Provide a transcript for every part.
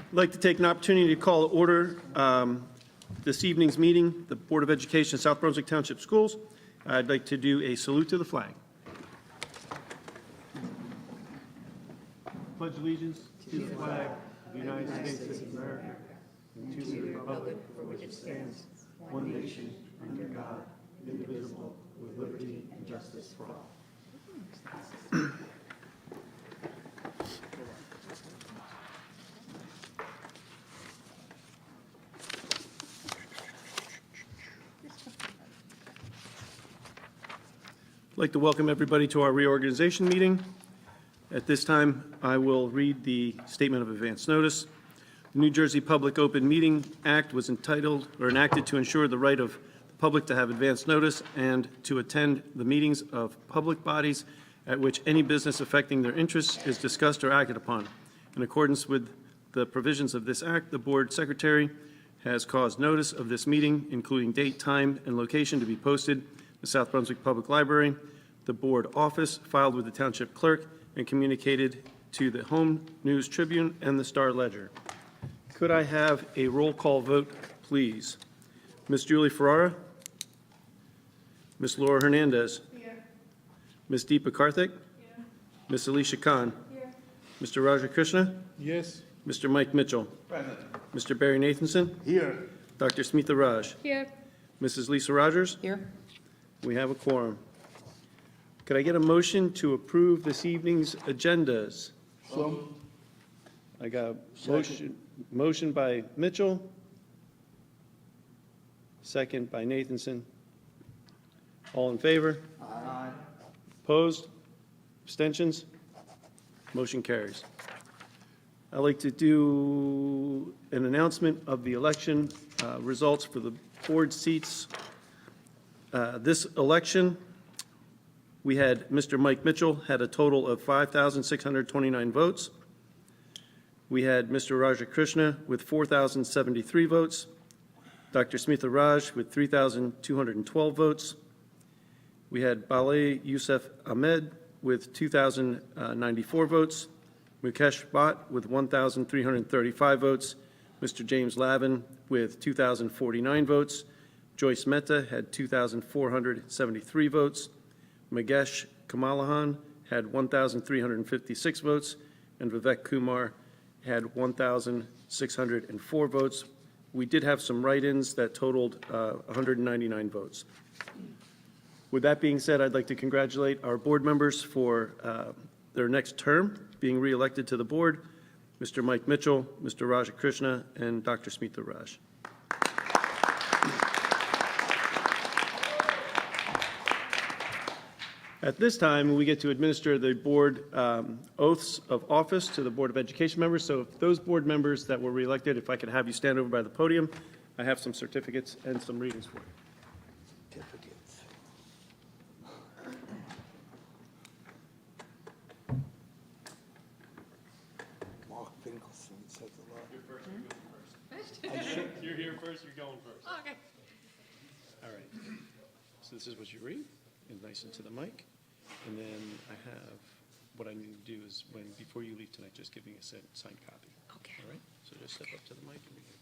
I'd like to take an opportunity to call to order this evening's meeting, the Board of Education of South Brunswick Township Schools. I'd like to do a salute to the flag. Pledge allegiance to the flag of the United States of America and to the republic for which it stands, one nation, under God, indivisible, with liberty and justice for all. I'd like to welcome everybody to our reorganization meeting. At this time, I will read the statement of advance notice. The New Jersey Public Open Meeting Act was enacted to ensure the right of the public to have advance notice and to attend the meetings of public bodies at which any business affecting their interests is discussed or acted upon. In accordance with the provisions of this act, the Board Secretary has caused notice of this meeting, including date, time, and location, to be posted in the South Brunswick Public Library, the Board Office, filed with the Township Clerk, and communicated to the Home News Tribune and the Star Ledger. Could I have a roll call vote, please? Ms. Julie Ferrara? Ms. Laura Hernandez? Here. Ms. Deepa Karthik? Here. Ms. Alicia Khan? Here. Mr. Raja Krishna? Yes. Mr. Mike Mitchell? Present. Mr. Barry Nathanson? Here. Dr. Smita Raj? Here. Mrs. Lisa Rogers? Here. We have a quorum. Could I get a motion to approve this evening's agendas? So. I got a motion by Mitchell, second by Nathanson. All in favor? Aye. Opposed? Abstentions? Motion carries. I'd like to do an announcement of the election results for the board seats. This election, we had Mr. Mike Mitchell had a total of 5,629 votes. We had Mr. Raja Krishna with 4,073 votes, Dr. Smita Raj with 3,212 votes. We had Balay Youssef Ahmed with 2,094 votes, Mukesh Bhatt with 1,335 votes, Mr. James Lavin with 2,049 votes, Joyce Mehta had 2,473 votes, Magesh Kamalahan had 1,356 votes, and Vivek Kumar had 1,604 votes. We did have some write-ins that totaled 199 votes. With that being said, I'd like to congratulate our board members for their next term, being re-elected to the board, Mr. Mike Mitchell, Mr. Raja Krishna, and Dr. Smita Raj. At this time, we get to administer the board oaths of office to the Board of Education members. So if those board members that were reelected, if I could have you stand over by the podium, I have some certificates and some readings for you. Certificates. Mark Finkelson says a lot. You're first, you're going first. You're here first, you're going first. Okay. All right. So this is what you read, and nice into the mic. And then I have, what I need to do is before you leave tonight, just give me a signed copy. Okay. All right? So just step up to the mic and read it.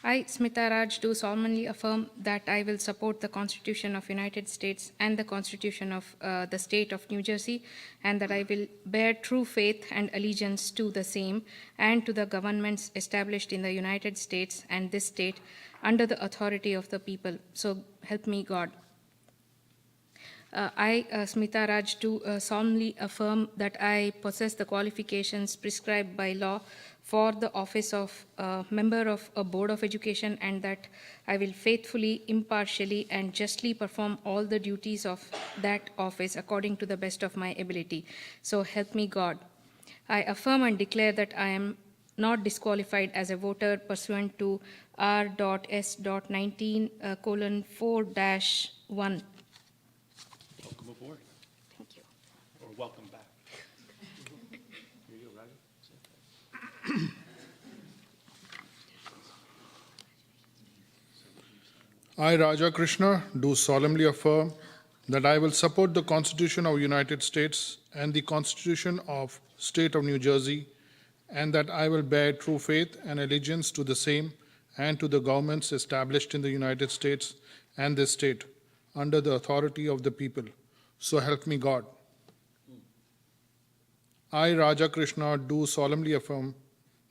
I, Smita Raj, do solemnly affirm that I will support the Constitution of United States and the Constitution of the State of New Jersey, and that I will bear true faith and allegiance to the same and to the governments established in the United States and this state under the authority of the people. So help me God. I, Smita Raj, do solemnly affirm that I possess the qualifications prescribed by law for the office of member of a Board of Education, and that I will faithfully, impartially, and justly perform all the duties of that office according to the best of my ability. So help me God. I affirm and declare that I am not disqualified as a voter pursuant to R.S.19:4-1. Welcome aboard. Thank you. Or welcome back. Here you go, Raja. I, Raja Krishna, do solemnly affirm that I will support the Constitution of the United States and the Constitution of State of New Jersey, and that I will bear true faith and allegiance to the same and to the governments established in the United States and this state under the authority of the people. So help me God. I, Raja Krishna, do solemnly affirm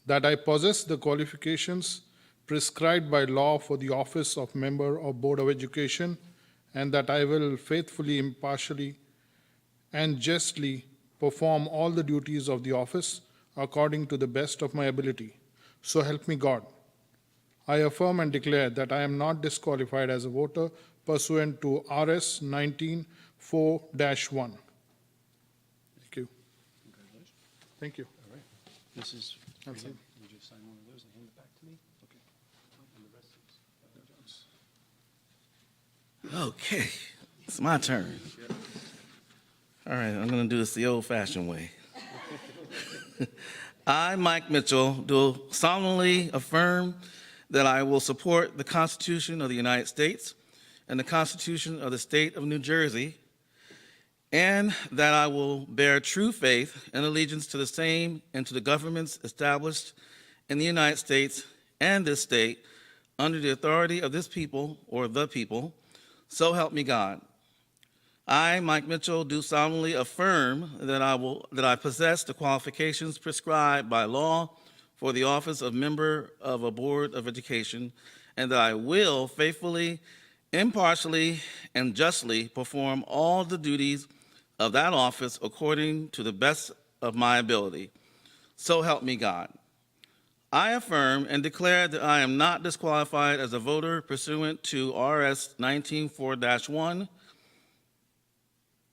that I possess the qualifications prescribed by law for the office of Member of Board of Education, and that I will faithfully, impartially, and justly perform all the duties of the office according to the best of my ability. So help me God. I affirm and declare that I am not disqualified as a voter pursuant to RS 19-4-1. Thank you. Thank you. All right. This is, That's it. you just sign one of those and hand it back to me? Okay. And the rest is, Okay, it's my turn. All right, I'm going to do this the old-fashioned way. I, Mike Mitchell, do solemnly affirm that I will support the Constitution of the United States and the Constitution of the State of New Jersey, and that I will bear true faith and allegiance to the same and to the governments established in the United States and this state under the authority of this people or the people. So help me God. I, Mike Mitchell, do solemnly affirm that I possess the qualifications prescribed by law for the office of member of a board of education, and that I will faithfully, impartially, and justly perform all the duties of that office according to the best of my ability. So help me God. I affirm and declare that I am not disqualified as a voter pursuant to RS 19-4-1.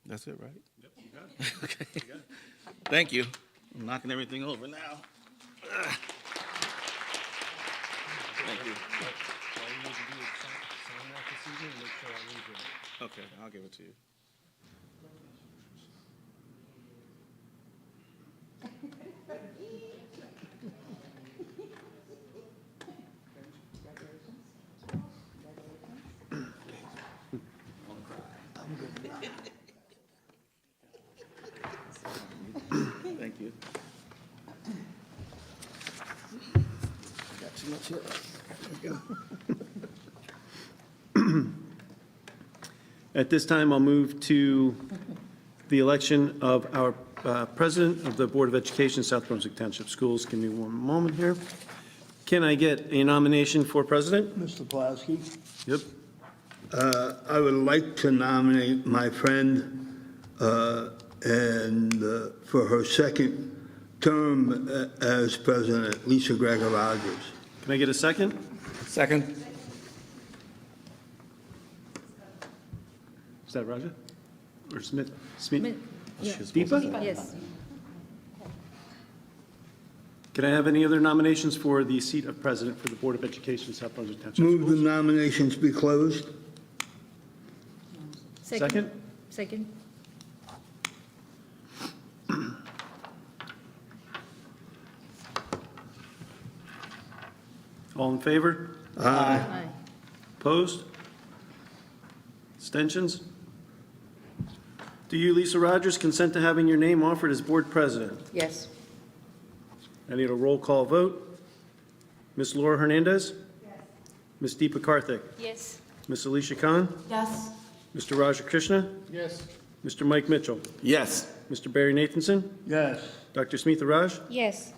That's it, right? yep, you got it. Okay. You got it. Thank you. I'm knocking everything over now. Thank you. All you need to do is sign that this evening and make sure I leave it. Okay, I'll give it to you. Thank you. Got too much here. At this time, I'll move to the election of our President of the Board of Education, South Brunswick Township Schools. Give me one moment here. Can I get a nomination for President? Mr. Pulaski? Yep. I would like to nominate my friend for her second term as president, Lisa Gregor Rogers. Can I get a second? Second. Is that Raja? Or Smith? Smith? Yeah. Deepa? Yes. Can I have any other nominations for the seat of President for the Board of Education, South Brunswick Township Move the Schools? nominations be closed. Second? Second. All in favor? Aye. Opposed? Abstentions? Do you, Lisa Rogers, consent to having your name offered as Board President? Yes. I need a roll call vote. Ms. Laura Hernandez? Yes. Ms. Deepa Karthik? Yes. Ms. Alicia Khan? Yes. Mr. Raja Krishna? Yes. Mr. Mike Mitchell? Yes. Mr. Barry Nathanson? Yes. Dr. Smitha Raj? Yes.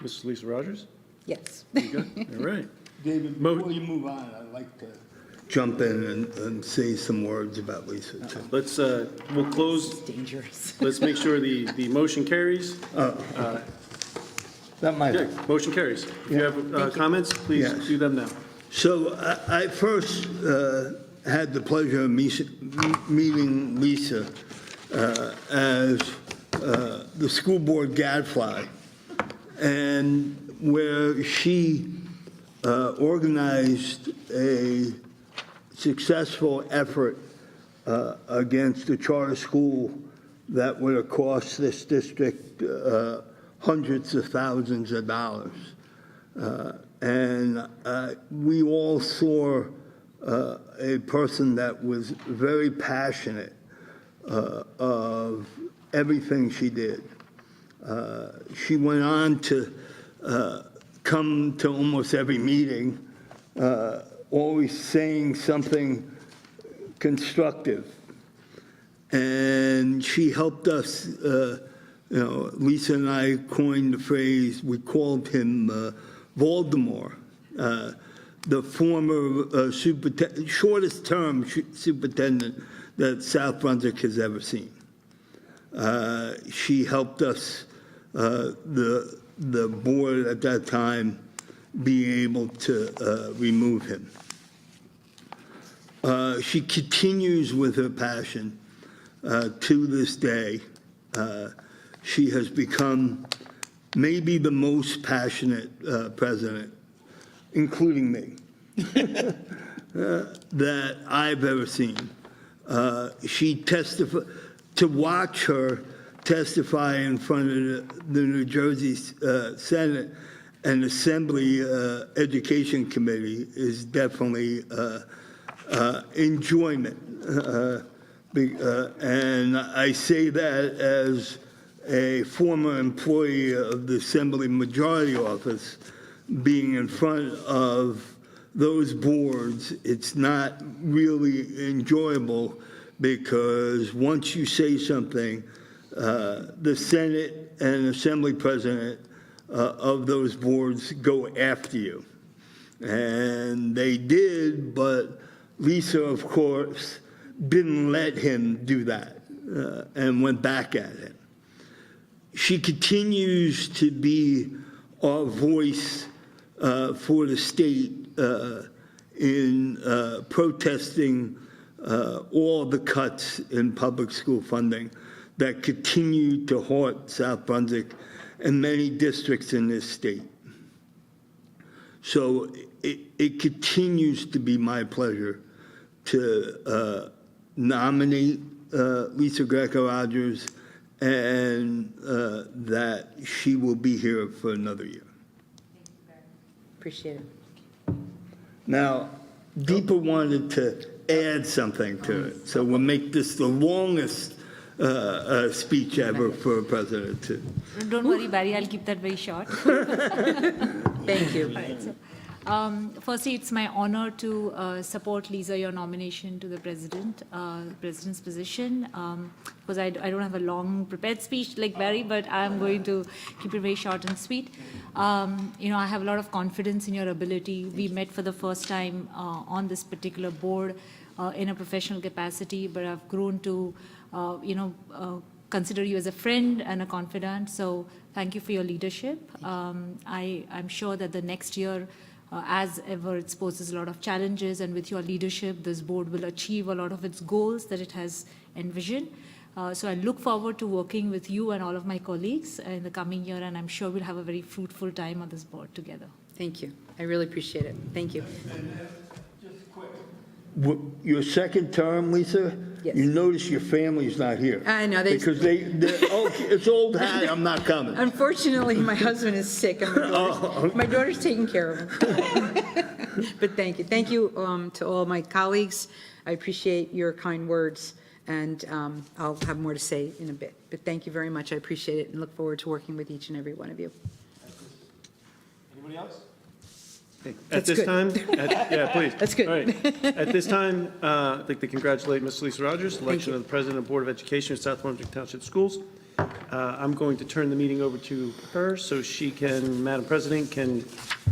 Mrs. Lisa Rogers? Yes. You good? All right. David, Mo- before you move on, I'd like to jump in and say some words about Lisa, too. Let's, we'll close, Dangerous. let's make sure the motion carries. That might. Yeah, motion carries. If you have comments, please Yes. do them now. So I first had the pleasure of meeting Lisa as the school board gadfly, and where she organized a successful effort against a charter school that would have cost this district hundreds of thousands of dollars. And we all saw a person that was very passionate of everything she did. She went on to come to almost every meeting, always saying something constructive. And she helped us, Lisa and I coined the phrase, we called him Voldemort, the former shortest term superintendent that South Brunswick has ever seen. She helped us, the board at that time, be able to remove him. She continues with her passion to this day. She has become maybe the most passionate president, including me, that I've ever seen. She testified, to watch her testify in front of the New Jersey Senate and Assembly Education Committee is definitely enjoyment. And I say that as a former employee of the Assembly Majority Office, being in front of those boards, it's not really enjoyable because once you say something, the Senate and Assembly President of those boards go after you. And they did, but Lisa, of course, didn't let him do that and went back at him. She continues to be our voice for the state in protesting all the cuts in public school funding that continue to haunt South Brunswick and many districts in this state. So it continues to be my pleasure to nominate Lisa Greco-Rogers and that she will be here for another year. Appreciate it. Now, Deepa wanted to add something to it, so we'll make this the longest speech ever for a president too. Don't worry, Barry, I'll keep that very short. Thank you. Firstly, it's my honor to support, Lisa, your nomination to the president's position. Because I don't have a long prepared speech like Barry, but I'm going to keep it very short and sweet. I have a lot of confidence in your ability. We met for the first time on this particular board in a professional capacity, but I've grown to, consider you as a friend and a confidant. So thank you for your leadership. I'm sure that the next year, as ever, it poses a lot of challenges, and with your leadership, this board will achieve a lot of its goals that it has envisioned. So I look forward to working with you and all of my colleagues in the coming year, and I'm sure we'll have a very fruitful time on this board together. Thank you. I really appreciate it. Thank you. Your second term, Lisa, Yes. you notice your family's not here. I know. Because it's old hat, I'm not coming. Unfortunately, my husband is sick, and my daughter's taking care of him. But thank you. Thank you to all my colleagues. I appreciate your kind words, and I'll have more to say in a bit. But thank you very much. I appreciate it and look forward to working with each and every one of you. Anybody else? At That's this good. time, yeah, please. That's good. All right. At this time, I'd like to congratulate Ms. Lisa Rogers, election you. of the President of the Board of Education of South Brunswick Township Schools. I'm going to turn the meeting over to her so she can, Madam President, can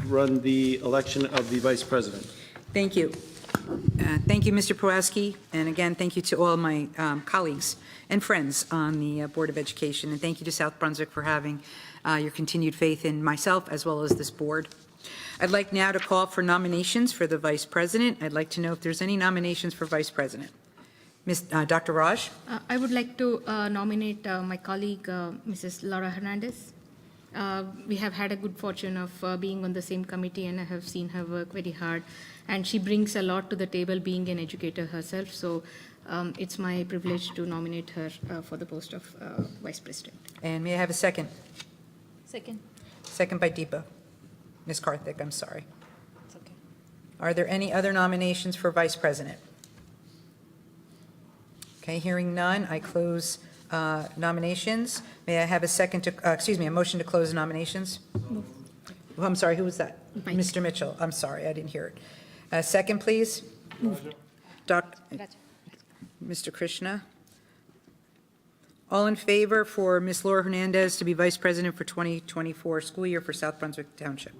run the election of the Vice President. Thank you. Thank you, Mr. Prowaski, and again, thank you to all my colleagues and friends on the Board of Education, and thank you to South Brunswick for having your continued faith in myself as well as this board. I'd like now to call for nominations for the Vice President. I'd like to know if there's any nominations for Vice President. Dr. Raj? I would like to nominate my colleague, Mrs. Laura Hernandez. We have had a good fortune of being on the same committee, and I have seen her work very hard. And she brings a lot to the table, being an educator herself. So it's my privilege to nominate her for the post of Vice President. And may I have a second? Second. Second by Deepa. Ms. Karthik, I'm sorry. It's okay. Are there any other nominations for Vice President? Okay, hearing none, I close nominations. May I have a second to, a motion to close nominations? Oh, I'm sorry, who was that? Mr. Mitchell, I'm sorry, I didn't hear it. Second, please. Mr. Krishna. All in favor for Ms. Laura Hernandez to be Vice President for 2024 school year for South Brunswick Township?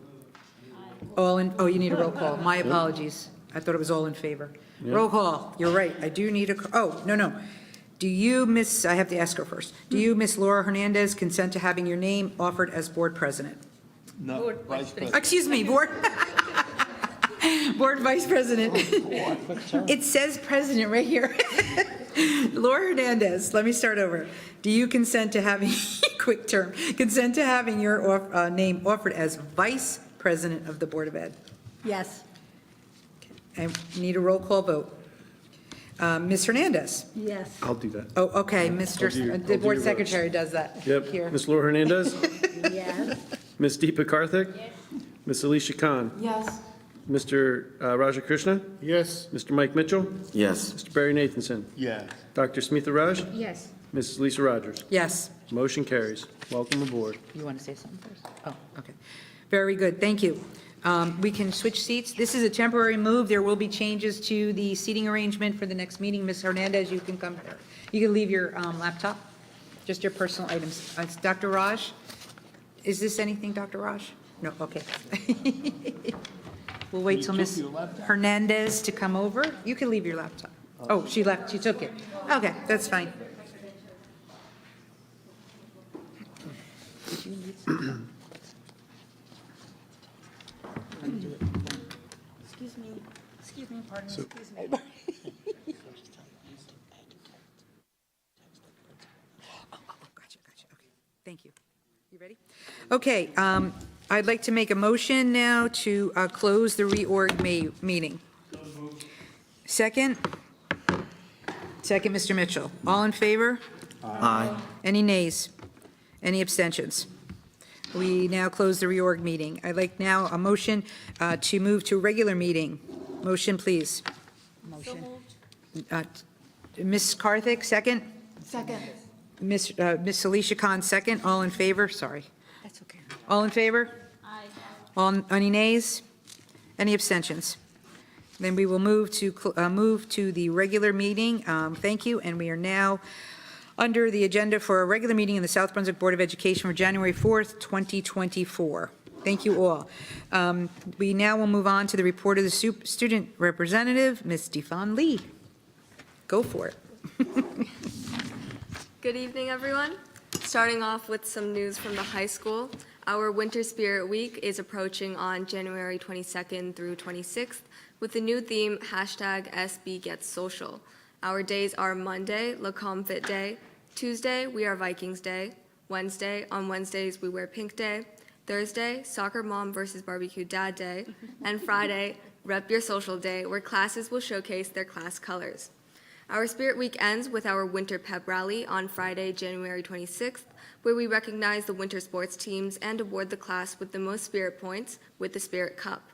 All in, oh, you need a roll call. My apologies. I thought it was all in favor. Roll call. You're right. I do need a, oh, no. Do you, Miss, I have to ask her first. Do you, Miss Laura Hernandez, consent to having your name offered as board president? No, Vice President. Excuse me, board. Board Vice President. It says president right here. Laura Hernandez, let me start over. Do you consent to having, quick term, consent to having your name offered as Vice President of the Board of Ed? Yes. I need a roll call vote. Ms. Hernandez? Yes. I'll do that. Oh, okay, I'll Mr. do your The Board votes. Secretary does that. Yep. Here. Ms. Laura Hernandez? Yes. Ms. Deepa Karthik? Yes. Ms. Alicia Khan? Yes. Mr. Raja Krishna? Yes. Mr. Mike Mitchell? Yes. Mr. Barry Nathanson? Yes. Dr. Smitha Raj? Yes. Mrs. Lisa Rogers? Yes. Motion carries. Welcome aboard. You want to say something first? Oh, okay. Very good, thank you. We can switch seats. This is a temporary move. There will be changes to the seating arrangement for the next meeting. Ms. Hernandez, you can come, you can leave your laptop, just your personal items. Dr. Raj, is this anything, Dr. Raj? No, okay. We'll wait till Ms. Hernandez to come over. You can leave your laptop. Oh, she left, she took it. Okay, that's fine. Did you need some? Excuse me, pardon me, excuse me. Oh, gotcha, okay. Thank you. You ready? Okay, I'd like to make a motion now to close the reorg meeting. Second? Second, Mr. Mitchell. All in favor? Aye. Any nays? Any abstentions? We now close the reorg meeting. I'd like now a motion to move to a regular meeting. Motion, please. Motion. Ms. Karthik, second? Second. Ms. Alicia Khan, second. All in favor? Sorry. That's okay. All in favor? Aye. Any nays? Any abstentions? Then we will move to the regular meeting. Thank you, and we are now under the agenda for a regular meeting in the South Brunswick Board of Education for January 4th, 2024. Thank you all. We now will move on to the report of the student representative, Ms. Stefan Lee. Go for it. Good evening, everyone. Starting off with some news from the high school. Our Winter Spirit Week is approaching on January 22nd through 26th with the new theme, #SBGetsSocial. Our days are Monday, La Com Fit Day. Tuesday, we are Vikings Day. Wednesday, on Wednesdays, we wear Pink Day. Thursday, Soccer Mom versus Barbecue Dad Day. And Friday, Rep Your Social Day, where classes will showcase their class colors. Our Spirit Week ends with our Winter Pep Rally on Friday, January 26th, where we recognize the winter sports teams and award the class with the most Spirit points with the Spirit Cup.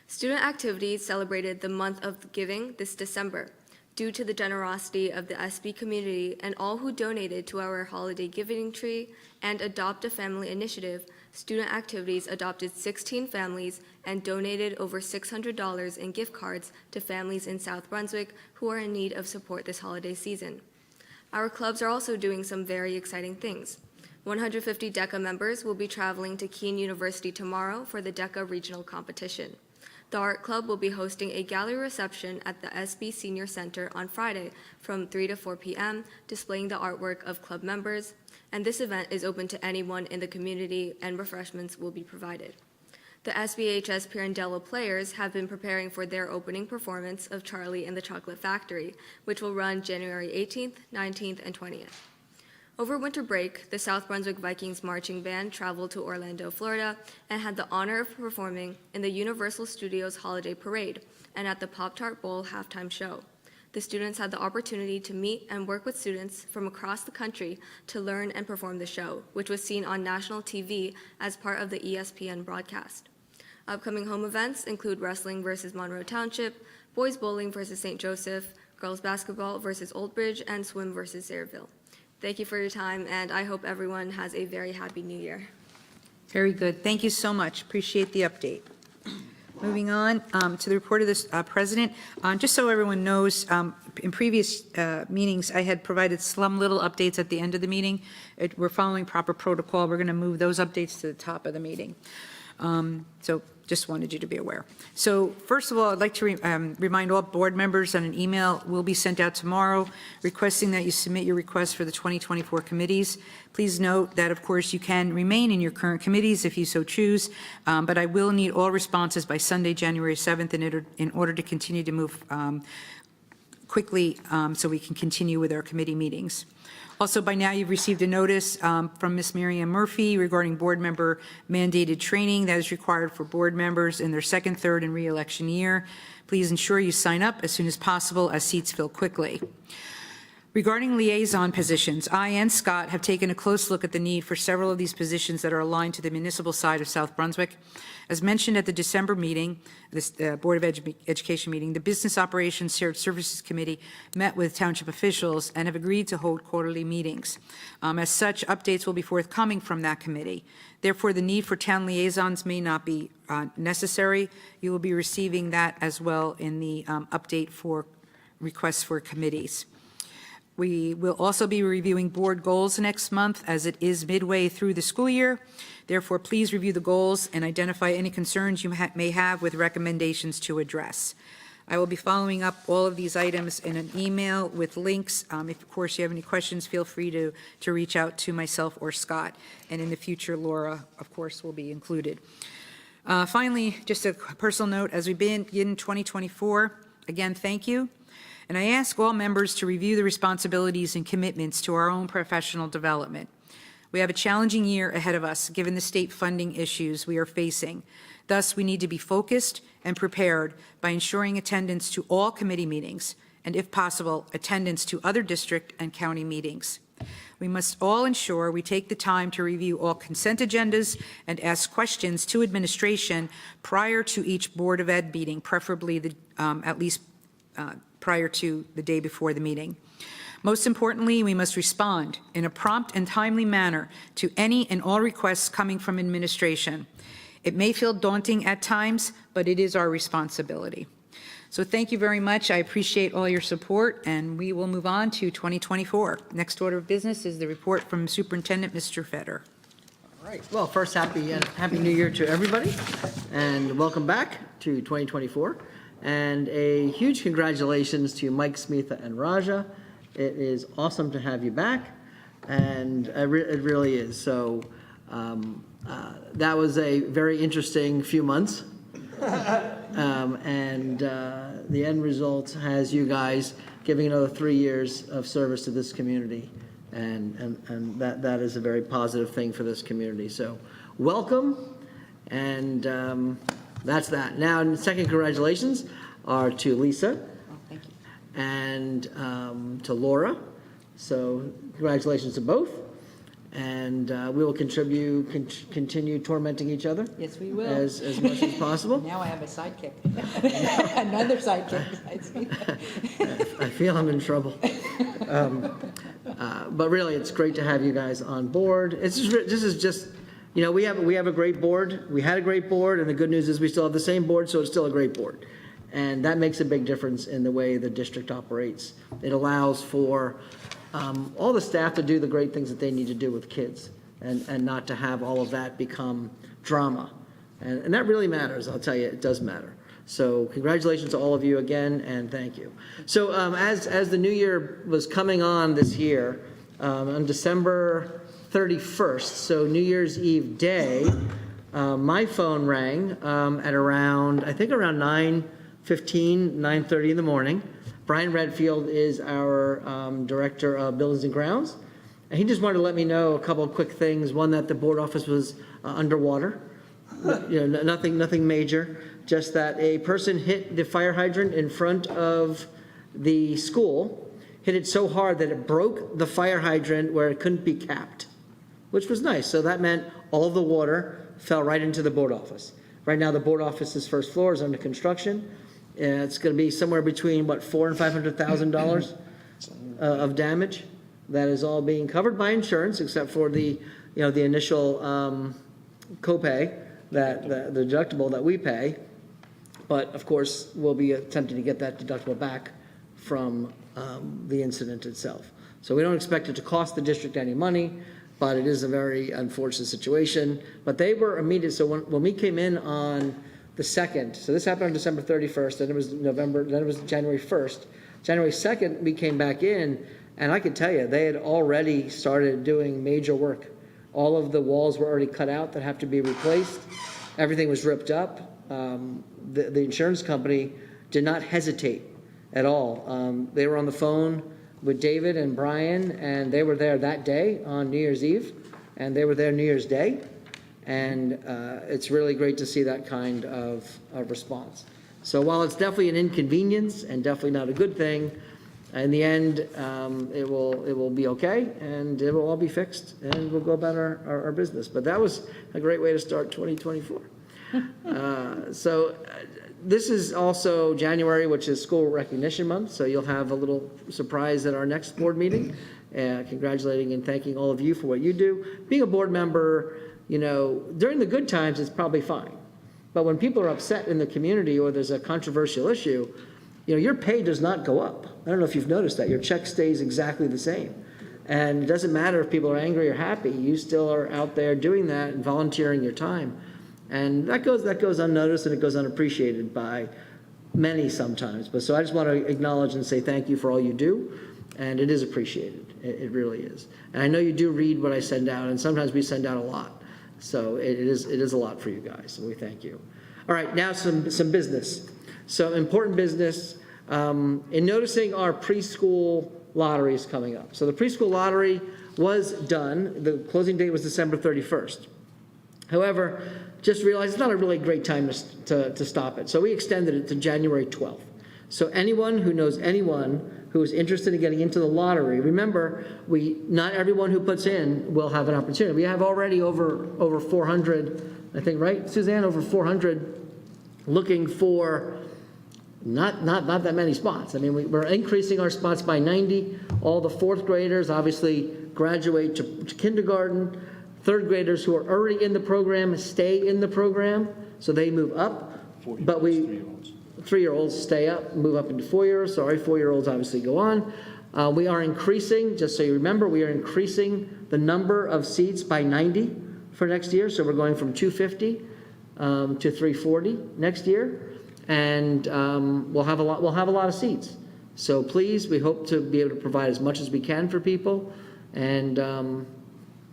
Student activities celebrated the month of giving this December. Due to the generosity of the SB community and all who donated to our holiday giving tree and Adopt a Family initiative, student activities adopted 16 families and donated over $600 in gift cards to families in South Brunswick who are in need of support this holiday season. Our clubs are also doing some very exciting things. 150 DECA members will be traveling to Keene University tomorrow for the DECA regional competition. The Art Club will be hosting a gallery reception at the SB Senior Center on Friday from 3 to 4 p.m., displaying the artwork of club members, and this event is open to anyone in the community and refreshments will be provided. The SBHS Pirandello players have been preparing for their opening performance of Charlie and the Chocolate Factory, which will run January 18th, 19th, and 20th. Over winter break, the South Brunswick Vikings marching band traveled to Orlando, Florida, and had the honor of performing in the Universal Studios Holiday Parade and at the Pop-Tart Bowl halftime show. The students had the opportunity to meet and work with students from across the country to learn and perform the show, which was seen on national TV as part of the ESPN broadcast. Upcoming home events include wrestling versus Monroe Township, boys bowling versus St. Joseph, girls basketball versus Old Bridge, and swim versus Sayreville. Thank you for your time, and I hope everyone has a very happy new year. Very good. Thank you so much. Appreciate the update. Moving on to the report of the president. Just so everyone knows, in previous meetings, I had provided some little updates at the end of the meeting. We're following proper protocol. We're going to move those updates to the top of the meeting. So just wanted you to be aware. So first of all, I'd like to remind all board members that an email will be sent out tomorrow requesting that you submit your requests for the 2024 committees. Please note that, of course, you can remain in your current committees if you so choose, but I will need all responses by Sunday, January 7th in order to continue to move quickly so we can continue with our committee meetings. Also, by now, you've received a notice from Ms. Miriam Murphy regarding board member mandated training that is required for board members in their second, third, and re-election year. Please ensure you sign up as soon as possible as seats fill quickly. Regarding liaison positions, I and Scott have taken a close look at the need for several of these positions that are aligned to the municipal side of South Brunswick. As mentioned at the December meeting, this Board of Education meeting, the Business Operations Shared Services Committee met with township officials and have agreed to hold quarterly meetings. As such, updates will be forthcoming from that committee. Therefore, the need for town liaisons may not be necessary. You will be receiving that as well in the update for requests for committees. We will also be reviewing board goals next month as it is midway through the school year. Therefore, please review the goals and identify any concerns you may have with recommendations to address. I will be following up all of these items in an email with links. If, of course, you have any questions, feel free to reach out to myself or Scott. And in the future, Laura, of course, will be included. Finally, just a personal note, as we begin 2024, again, thank you. And I ask all members to review the responsibilities and commitments to our own professional development. We have a challenging year ahead of us, given the state funding issues we are facing. Thus, we need to be focused and prepared by ensuring attendance to all committee meetings, and if possible, attendance to other district and county meetings. We must all ensure we take the time to review all consent agendas and ask questions to administration prior to each Board of Ed meeting, preferably at least prior to the day before the meeting. Most importantly, we must respond in a prompt and timely manner to any and all requests coming from administration. It may feel daunting at times, but it is our responsibility. So thank you very much. I appreciate all your support, and we will move on to 2024. Next order of business is the report from Superintendent Mr. Feder. All right. Well, first, happy New Year to everybody, and welcome back to 2024. And a huge congratulations to Mike, Smitha, and Raja. It is awesome to have you back, and it really is. So that was a very interesting few months, and the end result has you guys giving another 3 years of service to this community, and that is a very positive thing for this community. So welcome, and that's that. Now, second congratulations are to Lisa. Thank you. And to Laura. So congratulations to both. And we will continue tormenting each other. Yes, we will. As much as possible. Now I have a sidekick. Another sidekick besides me. I feel I'm in trouble. But really, it's great to have you guys on board. This is just, you know, we have a great board. We had a great board, and the good news is we still have the same board, so it's still a great board. And that makes a big difference in the way the district operates. It allows for all the staff to do the great things that they need to do with kids, and not to have all of that become drama. And that really matters, I'll tell you, it does matter. So congratulations to all of you again, and thank you. So as the new year was coming on this year, on December 31st, so New Year's Eve day, my phone rang at around 9:15, 9:30 in the morning. Brian Redfield is our Director of Buildings and Grounds, and he just wanted to let me know a couple of quick things. One, that the board office was underwater, nothing major, just that a person hit the fire hydrant in front of the school, hit it so hard that it broke the fire hydrant where it couldn't be capped, which was nice. So that meant all of the water fell right into the board office. Right now, the board office's first floor is under construction. It's going to be somewhere between, $400,000 and $500,000 of damage. That is all being covered by insurance, except for the initial copay, the deductible that we pay, but of course, we'll be attempting to get that deductible back from the incident itself. So we don't expect it to cost the district any money, but it is a very unfortunate situation. But they were immediate, so when we came in on the 2nd, so this happened on December 31st, then it was November, then it was January 1st. January 2nd, we came back in, and I can tell you, they had already started doing major work. All of the walls were already cut out that have to be replaced. Everything was ripped up. The insurance company did not hesitate at all. They were on the phone with David and Brian, and they were there that day on New Year's Eve, and they were there New Year's Day. And it's really great to see that kind of response. So while it's definitely an inconvenience and definitely not a good thing, in the end, it will be okay, and it will all be fixed, and we'll go about our business. But that was a great way to start 2024. This is also January, which is School Recognition Month, so you'll have a little surprise at our next board meeting, congratulating and thanking all of you for what you do. Being a board member, during the good times, it's probably fine. But when people are upset in the community or there's a controversial issue, your pay does not go up. I don't know if you've noticed that. Your check stays exactly the same. And it doesn't matter if people are angry or happy. You still are out there doing that and volunteering your time. And that goes unnoticed and it goes unappreciated by many sometimes. But so I just want to acknowledge and say thank you for all you do. And it is appreciated. It really is. And I know you do read what I send out, and sometimes we send out a lot. So it is a lot for you guys, and we thank you. All right, now some business. So important business. In noticing our preschool lottery is coming up. So the preschool lottery was done. The closing date was December 31st. However, just realized it's not a really great time to stop it. So we extended it to January 12th. So anyone who knows anyone who is interested in getting into the lottery, remember, not everyone who puts in will have an opportunity. We have already over 400, I think, right, Suzanne? Over 400 looking for not that many spots. I mean, we're increasing our spots by 90. All the fourth graders obviously graduate to kindergarten. Third graders who are already in the program stay in the program, so they move up. But three-year-olds stay up, move up into 4-year-olds. Sorry, 4-year-olds obviously go on. We are increasing, just so you remember, we are increasing the number of seats by 90 for next year. So we're going from 250 to 340 next year. And we'll have a lot of seats. So please, we hope to be able to provide as much as we can for people. And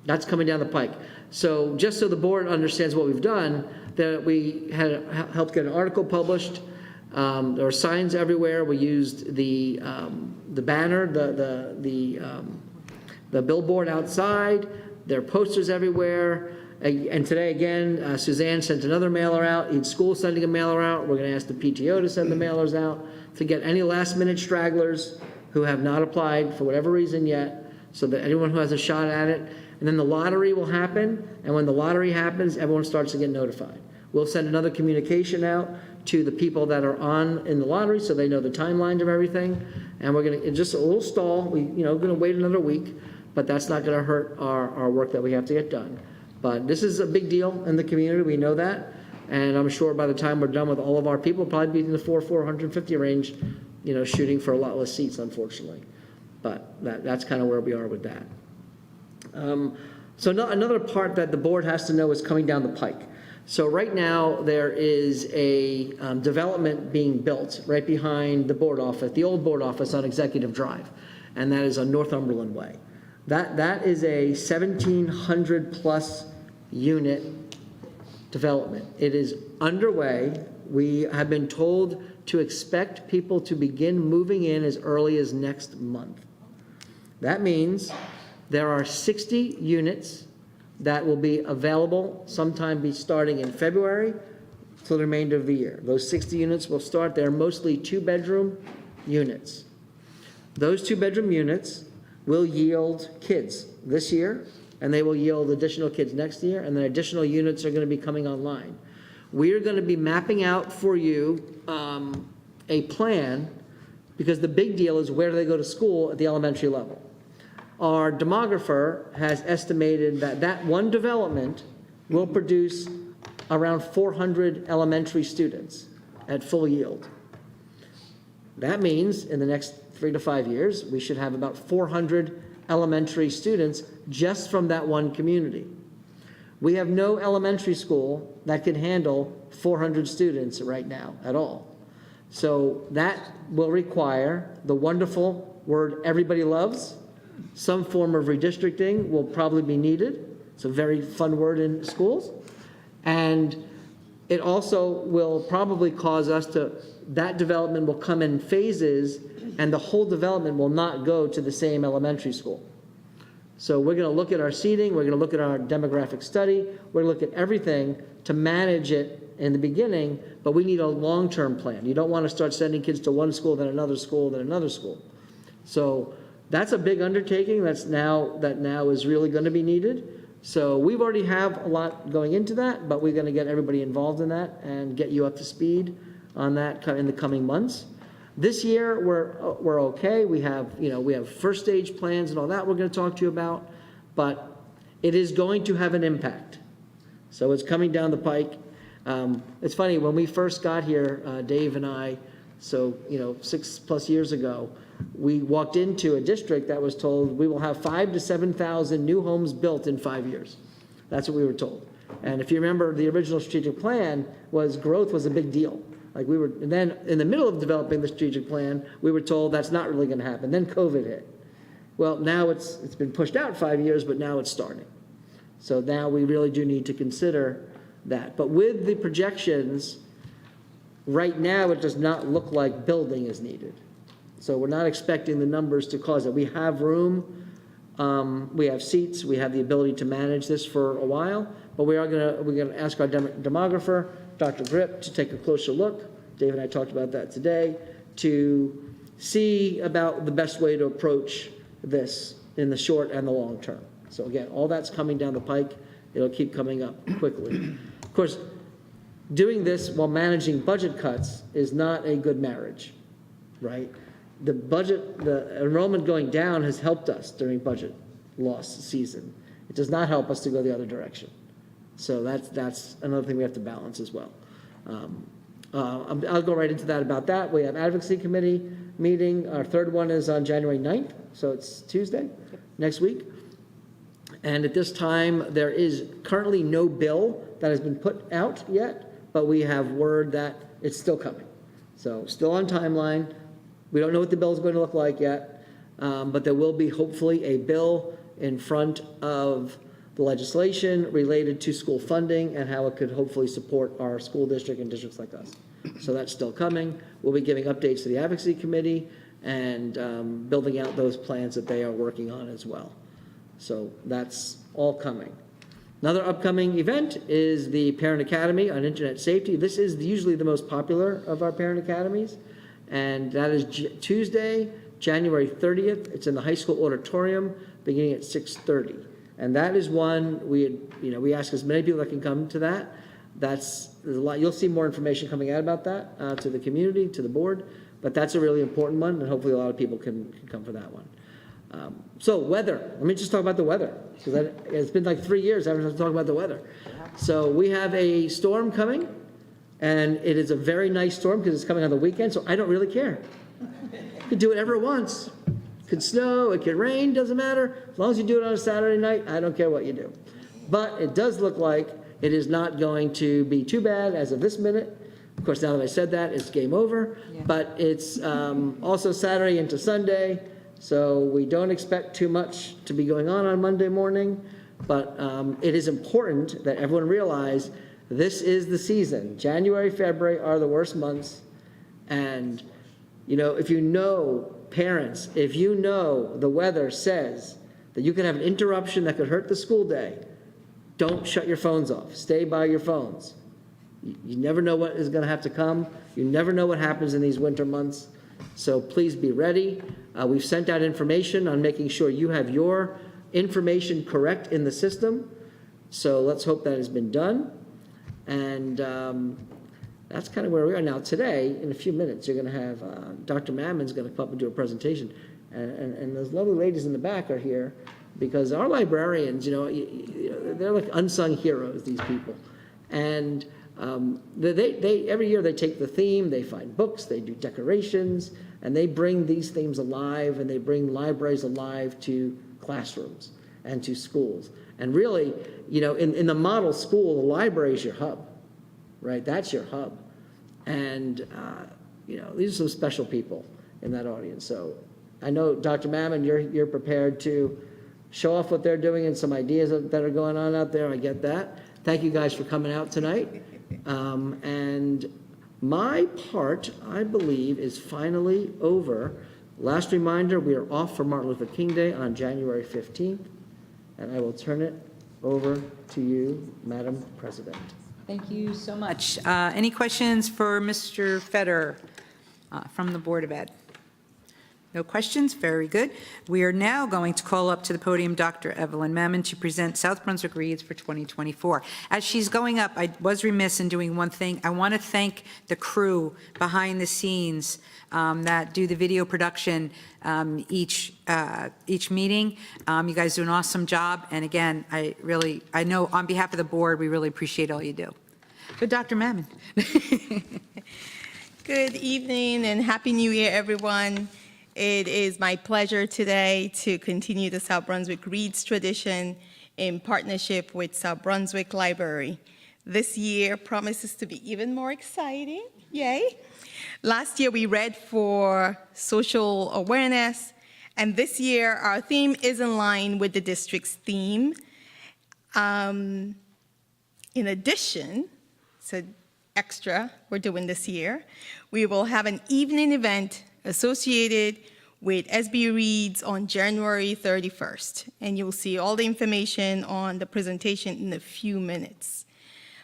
that's coming down the pike. So just so the board understands what we've done, that we had helped get an article published. There are signs everywhere. We used the banner, the billboard outside. There are posters everywhere. And today, again, Suzanne sent another mailer out. Each school sending a mailer out. We're going to ask the PTO to send the mailers out to get any last-minute stragglers who have not applied for whatever reason yet, so that anyone who has a shot at it. And then the lottery will happen, and when the lottery happens, everyone starts to get notified. We'll send another communication out to the people that are in the lottery so they know the timelines of everything. And we're going to, just a little stall, going to wait another week, but that's not going to hurt our work that we have to get done. But this is a big deal in the community, we know that. And I'm sure by the time we're done with all of our people, we'll probably be in the 450 range, shooting for a lot less seats, unfortunately. But that's kind of where we are with that. So another part that the board has to know is coming down the pike. So right now, there is a development being built right behind the board office, the old board office on Executive Drive, and that is on Northumberland Way. That is a 1,700-plus unit development. It is underway. We have been told to expect people to begin moving in as early as next month. That means there are 60 units that will be available sometime starting in February till the remainder of the year. Those 60 units will start. They're mostly 2-bedroom units. Those 2-bedroom units will yield kids this year, and they will yield additional kids next year, and then additional units are going to be coming online. We are going to be mapping out for you a plan, because the big deal is where do they go to school at the elementary level. Our demographer has estimated that one development will produce around 400 elementary students at full yield. That means in the next 3 to 5 years, we should have about 400 elementary students just from that one community. We have no elementary school that can handle 400 students right now at all. So that will require the wonderful word everybody loves. Some form of redistricting will probably be needed. It's a very fun word in schools. And it also will probably cause us to, that development will come in phases, and the whole development will not go to the same elementary school. So we're going to look at our seating, we're going to look at our demographic study, we're going to look at everything to manage it in the beginning, but we need a long-term plan. You don't want to start sending kids to one school, then another school, then another school. So that's a big undertaking that now is really going to be needed. So we've already have a lot going into that, but we're going to get everybody involved in that and get you up to speed on that in the coming months. This year, we're okay. We have first stage plans and all that we're going to talk to you about, but it is going to have an impact. So it's coming down the pike. It's funny, when we first got here, Dave and I, 6+ years ago, we walked into a district that was told we will have 5,000 to 7,000 new homes built in 5 years. That's what we were told. And if you remember, the original strategic plan was growth was a big deal. And then in the middle of developing the strategic plan, we were told that's not really going to happen. Then COVID hit. Well, now it's been pushed out 5 years, but now it's starting. So now we really do need to consider that. But with the projections, right now it does not look like building is needed. So we're not expecting the numbers to cause it. We have room, we have seats, we have the ability to manage this for a while, but we're going to ask our demographer, Dr. Grip, to take a closer look. Dave and I talked about that today, to see about the best way to approach this in the short and the long term. So again, all that's coming down the pike. It'll keep coming up quickly. Of course, doing this while managing budget cuts is not a good marriage, right? The enrollment going down has helped us during budget loss season. It does not help us to go the other direction. So that's another thing we have to balance as well. I'll go right into that about that. We have advocacy committee meeting. Our third one is on January 9th, so it's Tuesday, next week. And at this time, there is currently no bill that has been put out yet, but we have word that it's still coming. So still on timeline. We don't know what the bill is going to look like yet, but there will be hopefully a bill in front of the legislation related to school funding and how it could hopefully support our school district and districts like us. So that's still coming. We'll be giving updates to the advocacy committee and building out those plans that they are working on as well. So that's all coming. Another upcoming event is the Parent Academy on Internet Safety. This is usually the most popular of our parent academies, and that is Tuesday, January 30th. It's in the high school auditorium beginning at 6:30. And that is one we ask as many people that can come to that. There's a lot. You'll see more information coming out about that to the community, to the board. But that's a really important one, and hopefully a lot of people can come for that one. So weather. Let me just talk about the weather, because it's been like 3 years I haven't talked about the weather. So we have a storm coming, and it is a very nice storm because it's coming on the weekend. So I don't really care. You can do whatever it wants. It could snow, it could rain, doesn't matter. As long as you do it on a Saturday night, I don't care what you do. But it does look like it is not going to be too bad as of this minute. Of course, now that I said that, it's game over. Yeah. But it's also Saturday into Sunday, so we don't expect too much to be going on Monday morning. But it is important that everyone realize this is the season. January, February are the worst months. And, if you know, parents, if you know the weather says that you can have an interruption that could hurt the school day, don't shut your phones off. Stay by your phones. You never know what is going to have to come. You never know what happens in these winter months. So please be ready. We've sent out information on making sure you have your information correct in the system. So let's hope that has been done. And that's kind of where we are now. Today, in a few minutes, you're going to have Dr. Mammon's going to come up and do a presentation. And those lovely ladies in the back are here. because our librarians, they're like unsung heroes, these people. And they every year they take the theme, they find books, they do decorations, and they bring these themes alive, and they bring libraries alive to classrooms and to schools. And really, in the model school, the library is your hub, right? That's your hub. And, these are some special people in that audience. So I know, Dr. Mammon, you're prepared to show off what they're doing and some ideas that are going on out there. I get that. Thank you guys for coming out tonight. And my part, I believe, is finally over. Last reminder, we are off for Martin Luther King Day on January 15th. And I will turn it over to you, Madam President. Thank you so much. Any questions for Mr. Feder from the Board of Ed? No questions? Very good. We are now going to call up to the podium Dr. Evelyn Mammon to present South Brunswick Reads for 2024. As she's going up, I was remiss in doing one thing. I want to thank the crew behind the scenes that do the video production each meeting. You guys do an awesome job. And again, I know on behalf of the board, we really appreciate all you do. But Dr. Mammon. Good evening and Happy New Year, everyone. It is my pleasure today to continue the South Brunswick Reads tradition in partnership with South Brunswick Library. This year promises to be even more exciting. Yay! Last year we read for social awareness, and this year our theme is in line with the district's theme. In addition, so extra we're doing this year, we will have an evening event associated with SB Reads on January 31st. And you'll see all the information on the presentation in a few minutes.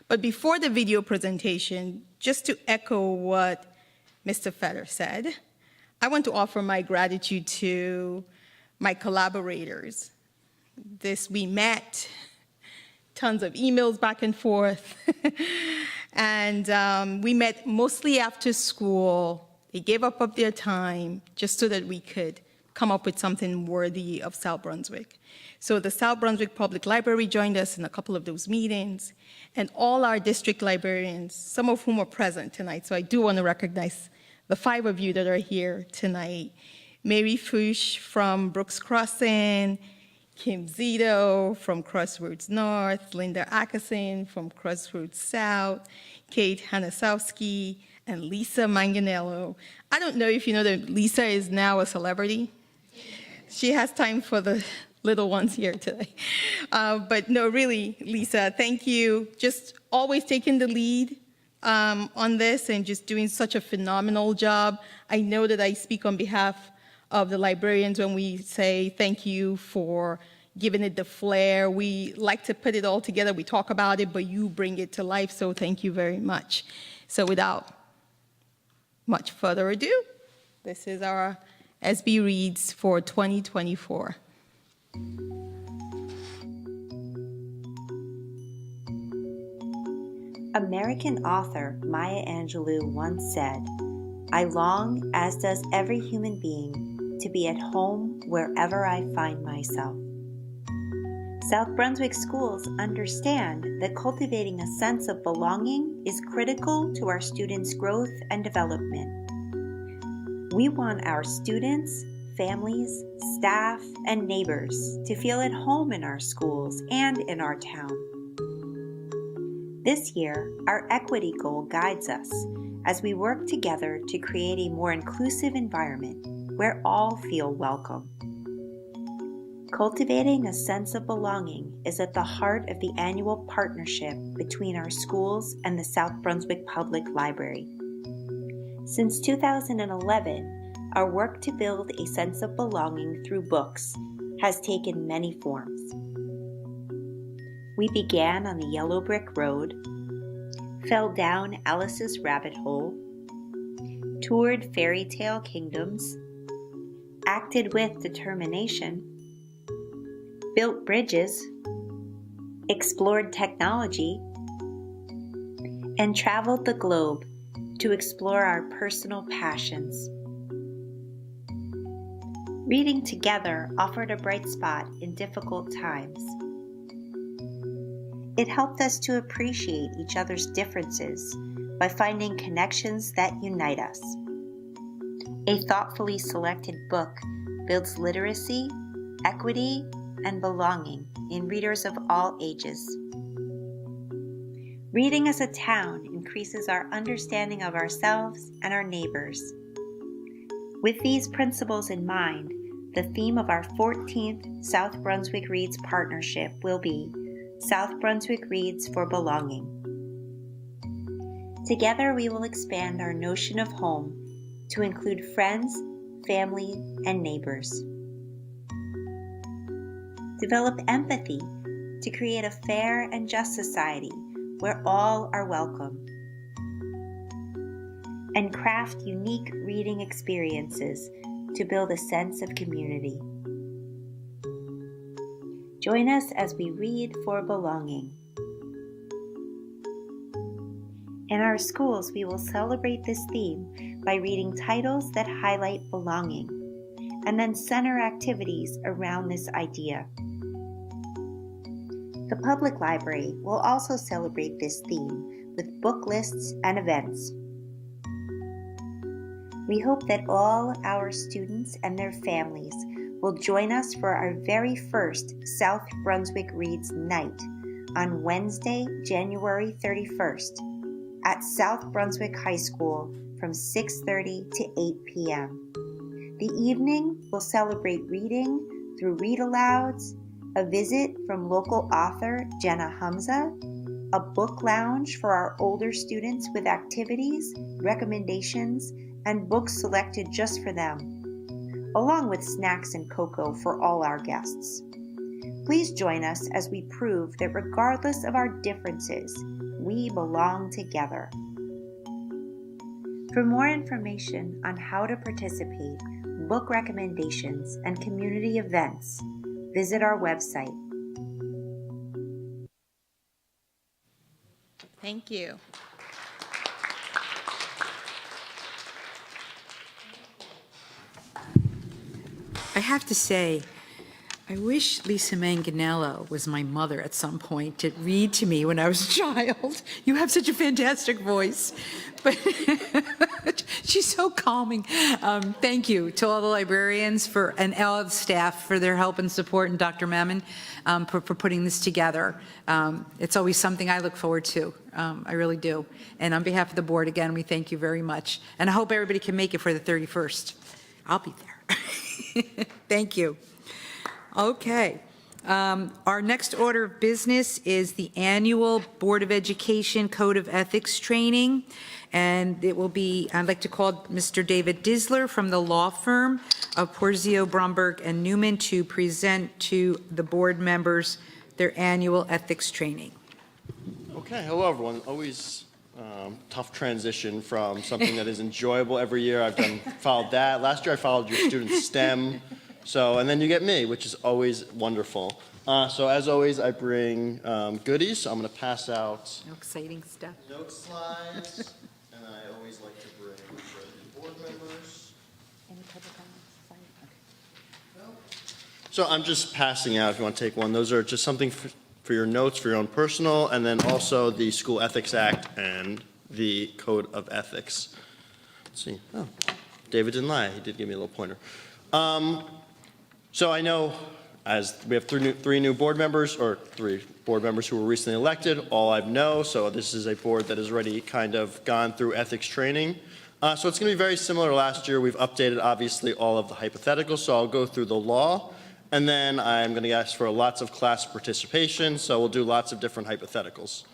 But before the video presentation, just to echo what Mr. Feder said, I want to offer my gratitude to my collaborators. We met, tons of emails back and forth, and we met mostly after school. They gave up their time just so that we could come up with something worthy of South Brunswick. So the South Brunswick Public Library joined us in a couple of those meetings, and all our district librarians, some of whom are present tonight. So I do want to recognize the 5 of you that are here tonight. Mary Fuchs from Brooks Crossing, Kim Zito from Crossroads North, Linda Ackerson from Crossroads South, Kate Hanasowski, and Lisa Manganello. I don't know if you know that Lisa is now a celebrity. She has time for the little ones here today. But no, really, Lisa, thank you. Just always taking the lead on this and just doing such a phenomenal job. I know that I speak on behalf of the librarians when we say thank you for giving it the flair. We like to put it all together. We talk about it, but you bring it to life, so thank you very much. So without much further ado, this is our SB Reads for 2024. American author Maya Angelou once said, "I long, as does every human being, to be at home wherever I find myself." South Brunswick schools understand that cultivating a sense of belonging is critical to our students' growth and development. We want our students, families, staff, and neighbors to feel at home in our schools and in our town. This year, our equity goal guides us as we work together to create a more inclusive environment where all feel welcome. Cultivating a sense of belonging is at the heart of the annual partnership between our schools and the South Brunswick Public Library. Since 2011, our work to build a sense of belonging through books has taken many forms. We began on the Yellow Brick Road, fell down Alice's Rabbit Hole, toured fairy tale kingdoms, acted with determination, built bridges, explored technology, and traveled the globe to explore our personal passions. Reading together offered a bright spot in difficult times. It helped us to appreciate each other's differences by finding connections that unite us. A thoughtfully selected book builds literacy, equity, and belonging in readers of all ages. Reading as a town increases our understanding of ourselves and our neighbors. With these principles in mind, the theme of our 14th South Brunswick Reads partnership will be South Brunswick Reads for Belonging. Together we will expand our notion of home to include friends, family, and neighbors. Develop empathy to create a fair and just society where all are welcome. And craft unique reading experiences to build a sense of community. Join us as we read for belonging. In our schools, we will celebrate this theme by reading titles that highlight belonging, and then center activities around this idea. The public library will also celebrate this theme with book lists and events. We hope that all our students and their families will join us for our very first South Brunswick Reads Night on Wednesday, January 31st at South Brunswick High School from 6:30 to 8 p.m. The evening will celebrate reading through read-alouds, a visit from local author Jenna Hamza, a book lounge for our older students with activities, recommendations, and books selected just for them, along with snacks and cocoa for all our guests. Please join us as we prove that regardless of our differences, we belong together. For more information on how to participate, book recommendations, and community events, visit our website. Thank you. I have to say, I wish Lisa Manganello was my mother at some point to read to me when I was a child. You have such a fantastic voice, but she's so calming. Thank you to all the librarians and all the staff for their help and support, and Dr. Mammon for putting this together. It's always something I look forward to. I really do. And on behalf of the board, again, we thank you very much. And I hope everybody can make it for the 31st. I'll be there. Thank you. Okay. Our next order of business is the annual Board of Education Code of Ethics training. And it will be, I'd like to call Mr. David Disler from the law firm of Porzio, Bromberg, and Newman to present to the board members their annual ethics training. Okay, hello everyone. Always tough transition from something that is enjoyable every year. I've followed that. Last year I followed your students' STEM. So, and then you get me, which is always wonderful. So as always, I bring goodies. So I'm going to pass out No exciting stuff. note slides, and I always like to bring for the board members. Any public comments? Sorry. So I'm just passing out if you want to take one. Those are just something for your notes, for your own personal, and then also the School Ethics Act and the Code of Ethics. Let's see. Oh, David didn't lie. He did give me a little pointer. So I know as we have three new board members, or 3 board members who were recently elected, all I know, so this is a board that has already kind of gone through ethics training. So it's going to be very similar to last year. We've updated, obviously, all of the hypotheticals, so I'll go through the law, and then I'm going to ask for lots of class participation, so we'll do lots of different hypotheticals.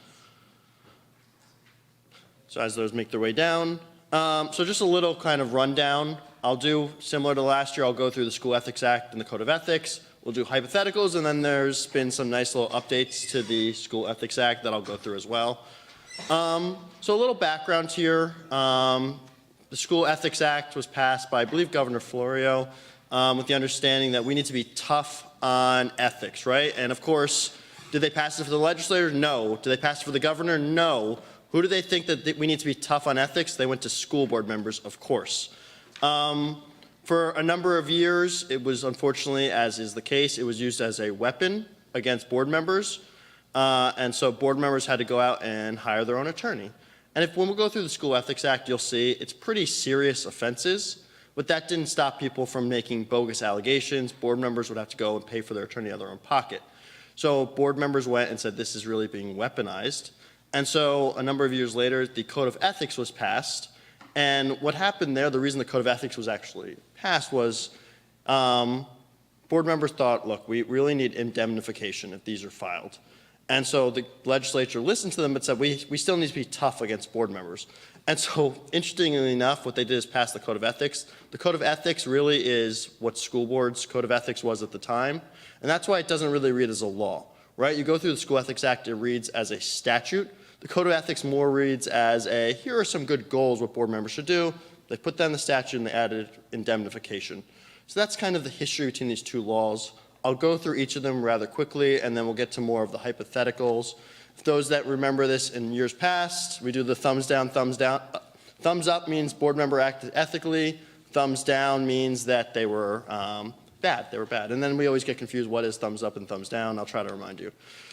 So as those make their way down, so just a little kind of rundown. I'll do, similar to last year, I'll go through the School Ethics Act and the Code of Ethics. We'll do hypotheticals, and then there's been some nice little updates to the School Ethics Act that I'll go through as well. So a little background here. The School Ethics Act was passed by, I believe, Governor Florio, with the understanding that we need to be tough on ethics, right? And of course, did they pass it for the legislator? No. Did they pass it for the governor? No. Who do they think that we need to be tough on ethics? They went to school board members, of course. For a number of years, it was unfortunately, as is the case, it was used as a weapon against board members. And so board members had to go out and hire their own attorney. And when we go through the School Ethics Act, you'll see it's pretty serious offenses, but that didn't stop people from making bogus allegations. Board members would have to go and pay for their attorney out of their own pocket. So board members went and said, this is really being weaponized. And so a number of years later, the Code of Ethics was passed. And what happened there, the reason the Code of Ethics was actually passed was board members thought, look, we really need indemnification if these are filed. And so the legislature listened to them but said, we still need to be tough against board members. And so, interestingly enough, what they did is pass the Code of Ethics. The Code of Ethics really is what school board's Code of Ethics was at the time. And that's why it doesn't really read as a law, right? You go through the School Ethics Act, it reads as a statute. The Code of Ethics more reads as a, here are some good goals what board members should do. They put that in the statute and they added indemnification. So that's kind of the history between these two laws. I'll go through each of them rather quickly, and then we'll get to more of the hypotheticals. For those that remember this in years past, we do the thumbs down, thumbs down. Thumbs up means board member acted ethically. Thumbs down means that they were bad. They were bad. And then we always get confused, what is thumbs up and thumbs down? I'll try to remind you.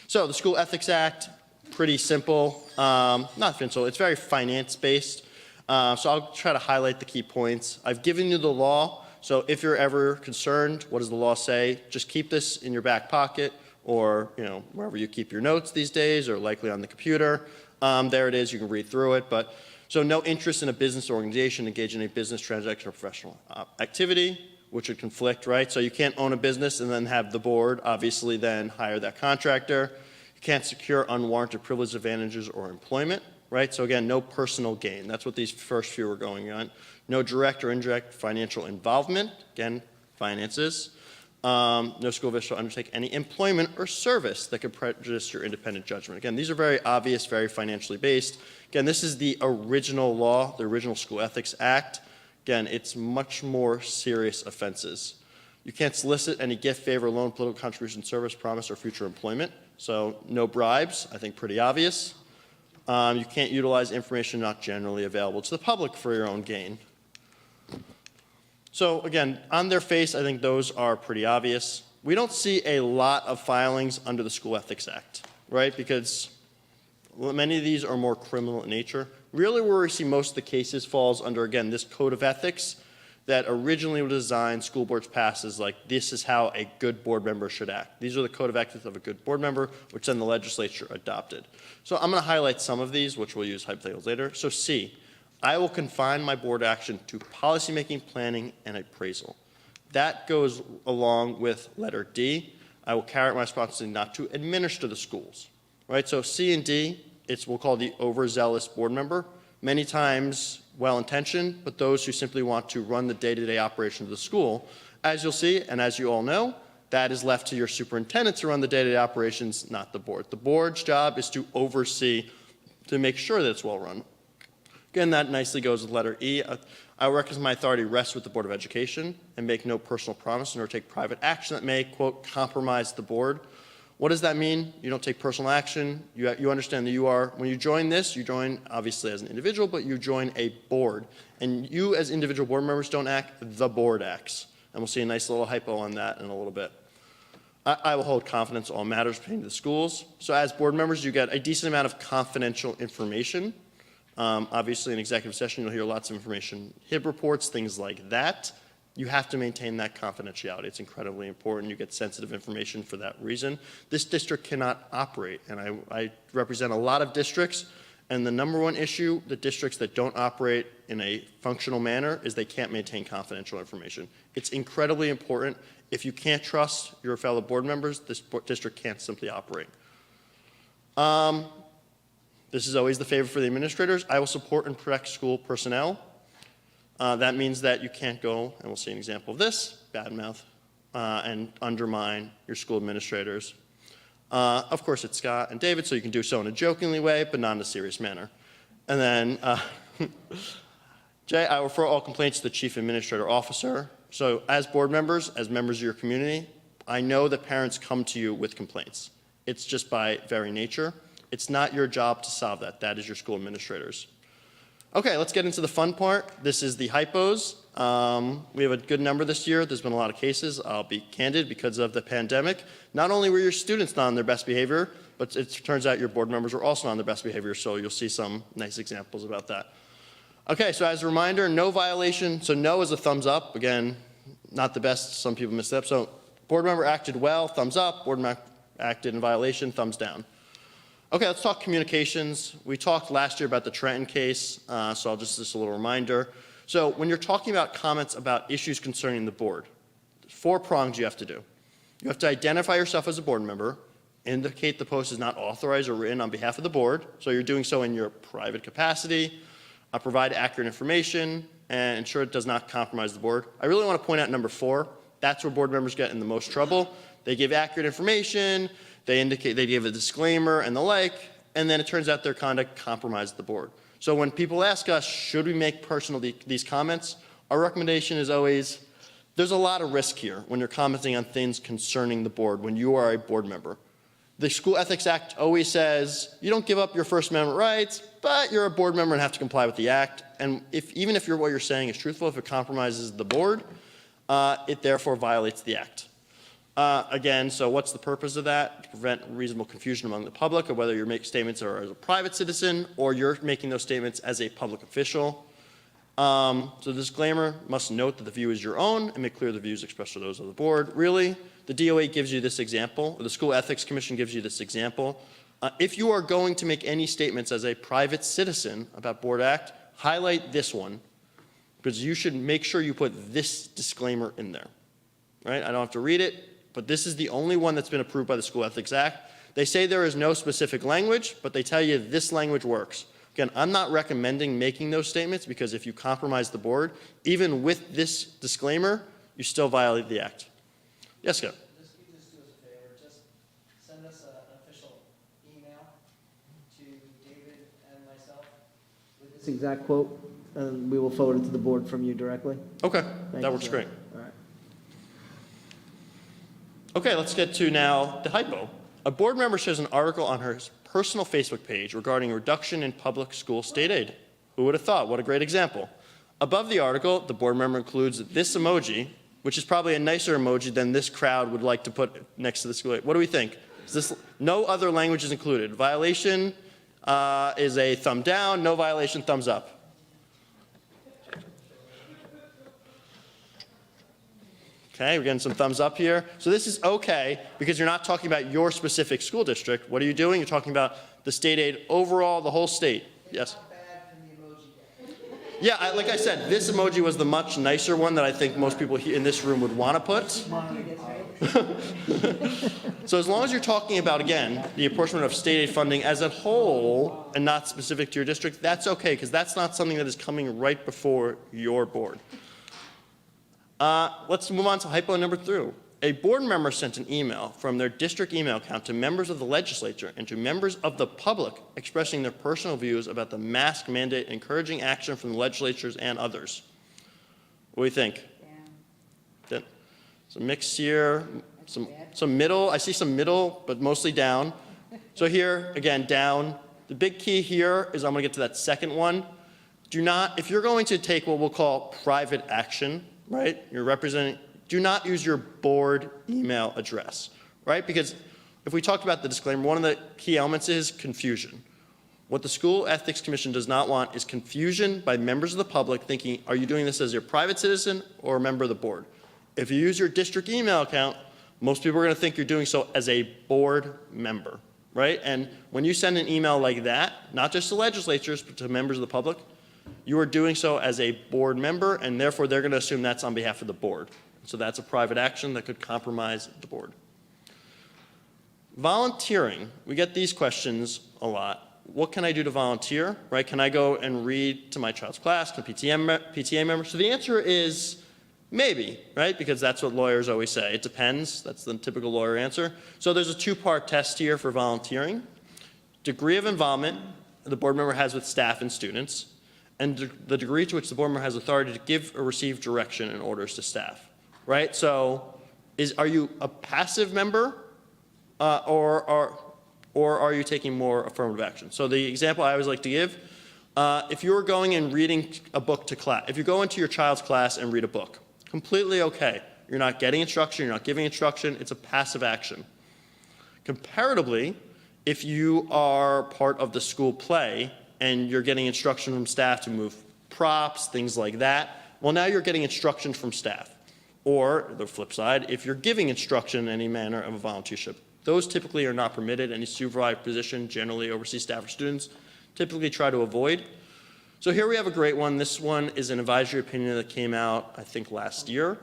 So the School Ethics Act, pretty simple. Not simple, it's very finance-based. So I'll try to highlight the key points. I've given you the law. So if you're ever concerned, what does the law say? Just keep this in your back pocket or, wherever you keep your notes these days or likely on the computer. There it is. You can read through it. But so no interest in a business or organization engaged in a business transaction or professional activity, which would conflict, right? So you can't own a business and then have the board obviously then hire that contractor. You can't secure unwarranted privilege advantages or employment, right? So again, no personal gain. That's what these first few are going on. No direct or indirect financial involvement, again, finances. No school official undertake any employment or service that could prejudice your independent judgment. Again, these are very obvious, very financially based. Again, this is the original law, the original School Ethics Act. Again, it's much more serious offenses. You can't solicit any gift, favor, loan, political contribution, service, promise, or future employment. So no bribes, I think pretty obvious. You can't utilize information not generally available to the public for your own gain. So again, on their face, I think those are pretty obvious. We don't see a lot of filings under the School Ethics Act, right? Because many of these are more criminal in nature. Really where we see most of the cases falls under, again, this Code of Ethics that originally was designed, school boards passed as like, this is how a good board member should act. These are the Code of Ethics of a good board member, which then the legislature adopted. So I'm going to highlight some of these, which we'll use hypotheticals later. So C, I will confine my board action to policymaking, planning, and appraisal. That goes along with letter D. I will carry out my responsibility not to administer the schools, right? So C and D, we'll call the overzealous board member. Many times well-intentioned, but those who simply want to run the day-to-day operation of the school. As you'll see, and as you all know, that is left to your superintendent to run the day-to-day operations, not the board. The board's job is to oversee, to make sure that it's well-run. Again, that nicely goes with letter E. I recognize my authority rests with the Board of Education and make no personal promise nor take private action that may, quote, compromise the board. What does that mean? You don't take personal action. You understand that when you join this, you join obviously as an individual, but you join a board. And you as individual board members don't act, the board acts. And we'll see a nice little hypo on that in a little bit. I will hold confidence on all matters pertaining to the schools. So as board members, you get a decent amount of confidential information. Obviously, in executive session, you'll hear lots of information, HIB reports, things like that. You have to maintain that confidentiality. It's incredibly important. You get sensitive information for that reason. This district cannot operate, and I represent a lot of districts, and the number one issue, the districts that don't operate in a functional manner, is they can't maintain confidential information. It's incredibly important. If you can't trust your fellow board members, this district can't simply operate. This is always the favor for the administrators. I will support and protect school personnel. That means that you can't go, and we'll see an example of this, badmouth, and undermine your school administrators. Of course, it's Scott and David, so you can do so in a jokingly way, but not in a serious manner. And then, J, I refer all complaints to the chief administrator officer. So as board members, as members of your community, I know that parents come to you with complaints. It's just by very nature. It's not your job to solve that. That is your school administrators. Okay, let's get into the fun part. This is the hypos. We have a good number this year. There's been a lot of cases. I'll be candid because of the pandemic. Not only were your students not on their best behavior, but it turns out your board members were also on their best behavior, so you'll see some nice examples about that. Okay, so as a reminder, no violation. So no is a thumbs up. Again, not the best. Some people missed up. So board member acted well, thumbs up. Board member acted in violation, thumbs down. Okay, let's talk communications. We talked last year about the Trenton case, so I'll just a little reminder. So when you're talking about comments about issues concerning the board, 4 prongs you have to do. You have to identify yourself as a board member, indicate the post is not authorized or written on behalf of the board, so you're doing so in your private capacity, provide accurate information, and ensure it does not compromise the board. I really want to point out number 4. That's where board members get in the most trouble. They give accurate information, they give a disclaimer and the like, and then it turns out their conduct compromised the board. So when people ask us, should we make personal these comments, our recommendation is always, there's a lot of risk here when you're commenting on things concerning the board when you are a board member. The School Ethics Act always says you don't give up your First Amendment rights, but you're a board member and have to comply with the act. And even if what you're saying is truthful, if it compromises the board, it therefore violates the act. Again, so what's the purpose of that? To prevent reasonable confusion among the public of whether your statements are as a private citizen or you're making those statements as a public official. So the disclaimer must note that the view is your own and make clear the views expressed are those of the board. Really, the DOE gives you this example, or the School Ethics Commission gives you this example. If you are going to make any statements as a private citizen about Board Act, highlight this one, because you should make sure you put this disclaimer in there. Right? I don't have to read it, but this is the only one that's been approved by the School Ethics Act. They say there is no specific language, but they tell you this language works. Again, I'm not recommending making those statements because if you compromise the board, even with this disclaimer, you still violate the act. Yes, go. Just do us a favor. Just send us an official email to David and myself with this exact quote, and we will forward it to the board from you directly. Okay, Thank that you, works sir. great. All right. Okay, let's get to now the hypo. A board member shares an article on her personal Facebook page regarding reduction in public school state aid. Who would have thought? What a great example. Above the article, the board member includes this emoji, which is probably a nicer emoji than this crowd would like to put next to the school aid. What do we think? Is this, no other language is included. Violation is a thumb down, no violation, thumbs up. Okay, we're getting some thumbs up here. So this is okay because you're not talking about your specific school district. What are you doing? You're talking about the state aid overall, the whole state. Yes? Yeah, like I said, this emoji was the much nicer one that I think most people in this room would want to put. So as long as you're talking about, again, the apportionment of state aid funding as a whole and not specific to your district, that's okay because that's not something that is coming right before your board. Let's move on to hypo number 3. A board member sent an email from their district email account to members of the legislature and to members of the public expressing their personal views about the mask mandate, encouraging action from the legislatures and others. What do you think? Yeah. Some mix here, some middle. I see some middle, but mostly down. So here, again, down. The big key here is I'm going to get to that second one. Do not, if you're going to take what we'll call private action, right? You're representing, do not use your board email address, right? Because if we talked about the disclaimer, one of the key elements is confusion. What the School Ethics Commission does not want is confusion by members of the public thinking, are you doing this as your private citizen or a member of the board? If you use your district email account, most people are going to think you're doing so as a board member, right? And when you send an email like that, not just to legislatures, but to members of the public, you are doing so as a board member, and therefore they're going to assume that's on behalf of the board. So that's a private action that could compromise the board. Volunteering. We get these questions a lot. What can I do to volunteer? Right? Can I go and read to my child's class? Can PTA members? So the answer is maybe, right? Because that's what lawyers always say. It depends. That's the typical lawyer answer. So there's a 2-part test here for volunteering. Degree of involvement the board member has with staff and students, and the degree to which the board member has authority to give or receive direction and orders to staff. Right? So are you a passive member or are you taking more affirmative action? So the example I always like to give, If you're going and reading a book to class, if you go into your child's class and read a book, completely okay. You're not getting instruction, you're not giving instruction, it's a passive action. Comparatively, if you are part of the school play and you're getting instruction from staff to move props, things like that, well, now you're getting instruction from staff. Or the flip side, if you're giving instruction in any manner of a volunteership, those typically are not permitted. Any supervised position, generally overseas staff or students, typically try to avoid. So here we have a great one. This one is an advisory opinion that came out, I think, last year.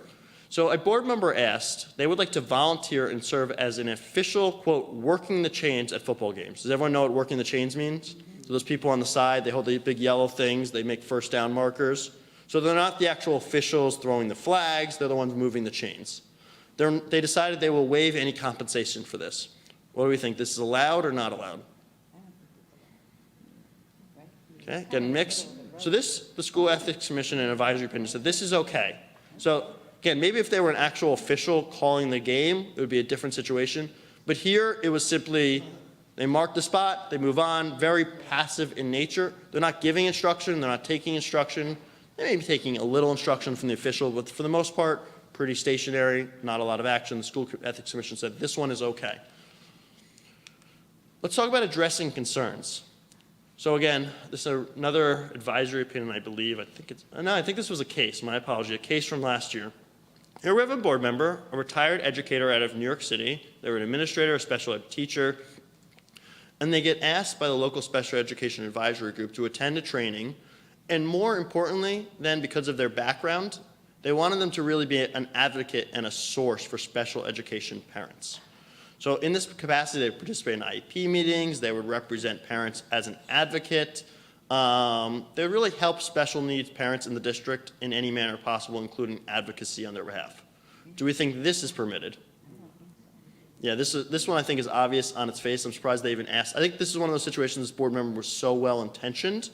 So a board member asked, they would like to volunteer and serve as an official, quote, working the chains at football games. Does everyone know what working the chains means? So those people on the side, they hold the big yellow things, they make first down markers. So they're not the actual officials throwing the flags, they're the ones moving the chains. They decided they will waive any compensation for this. What do we think? This is allowed or not allowed? Okay, getting mixed. So this, the School Ethics Commission and Advisory Opinion said this is okay. So again, maybe if they were an actual official calling the game, it would be a different situation. But here it was simply, they mark the spot, they move on, very passive in nature. They're not giving instruction, they're not taking instruction. They may be taking a little instruction from the official, but for the most part, pretty stationary, not a lot of action. The School Ethics Commission said this one is okay. Let's talk about addressing concerns. So again, this is another advisory opinion, I believe. I think this was a case, my apology, a case from last year. Here we have a board member, a retired educator out of New York City. They were an administrator, a special ed teacher, and they get asked by the local special education advisory group to attend a training. And more importantly, then because of their background, they wanted them to really be an advocate and a source for special education parents. So in this capacity, they would participate in IEP meetings, they would represent parents as an advocate. They would really help special needs parents in the district in any manner possible, including advocacy on their behalf. Do we think this is permitted? Yeah, this one I think is obvious on its face. I'm surprised they even asked. I think this is one of those situations this board member was so well intentioned.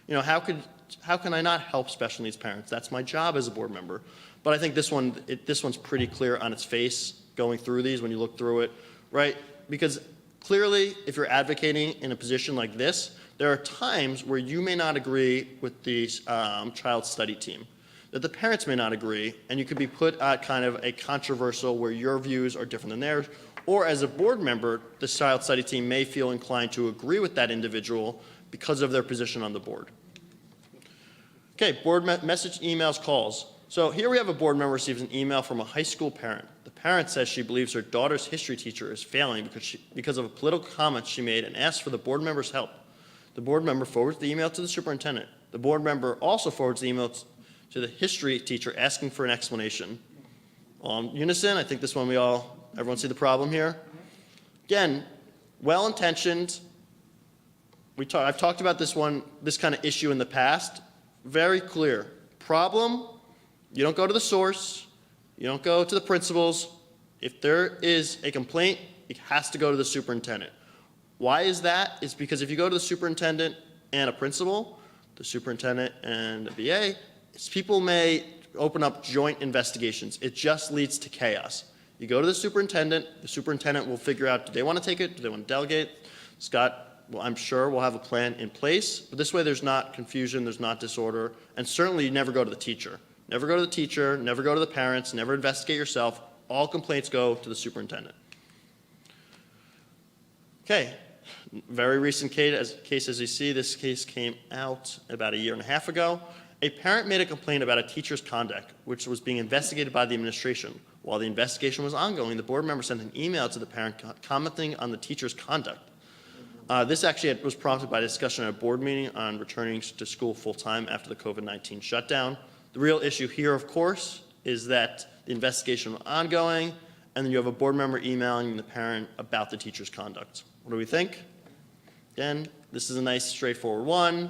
You know, how can I not help special needs parents? That's my job as a board member. But I think this one's pretty clear on its face going through these when you look through it, right? Because clearly, if you're advocating in a position like this, there are times where you may not agree with the child study team, that the parents may not agree, and you could be put at kind of a controversial where your views are different than theirs, or as a board member, the child study team may feel inclined to agree with that individual because of their position on the board. Okay, board message, emails, calls. So here we have a board member receives an email from a high school parent. The parent says she believes her daughter's history teacher is failing because of a political comment she made and asks for the board member's help. The board member forwards the email to the superintendent. The board member also forwards the email to the history teacher asking for an explanation. All in unison, I think this one everyone see the problem here? Again, well-intentioned. I've talked about this kind of issue in the past. Very clear. Problem, you don't go to the source, you don't go to the principals. If there is a complaint, it has to go to the superintendent. Why is that? It's because if you go to the superintendent and a principal, the superintendent and the BA, people may open up joint investigations. It just leads to chaos. You go to the superintendent will figure out, do they want to take it? Do they want to delegate? Scott, well, I'm sure we'll have a plan in place, but this way there's not confusion, there's not disorder, and certainly you never go to the teacher. Never go to the teacher, never go to the parents, never investigate yourself. All complaints go to the superintendent. Okay, very recent case as you see, this case came out about 1.5 years ago. A parent made a complaint about a teacher's conduct, which was being investigated by the administration. While the investigation was ongoing, the board member sent an email to the parent commenting on the teacher's conduct. This actually was prompted by a discussion at a board meeting on returning to school full-time after the COVID-19 shutdown. The real issue here, of course, is that the investigation was ongoing, and then you have a board member emailing the parent about the teacher's conduct. What do we think? Again, this is a nice, straightforward one.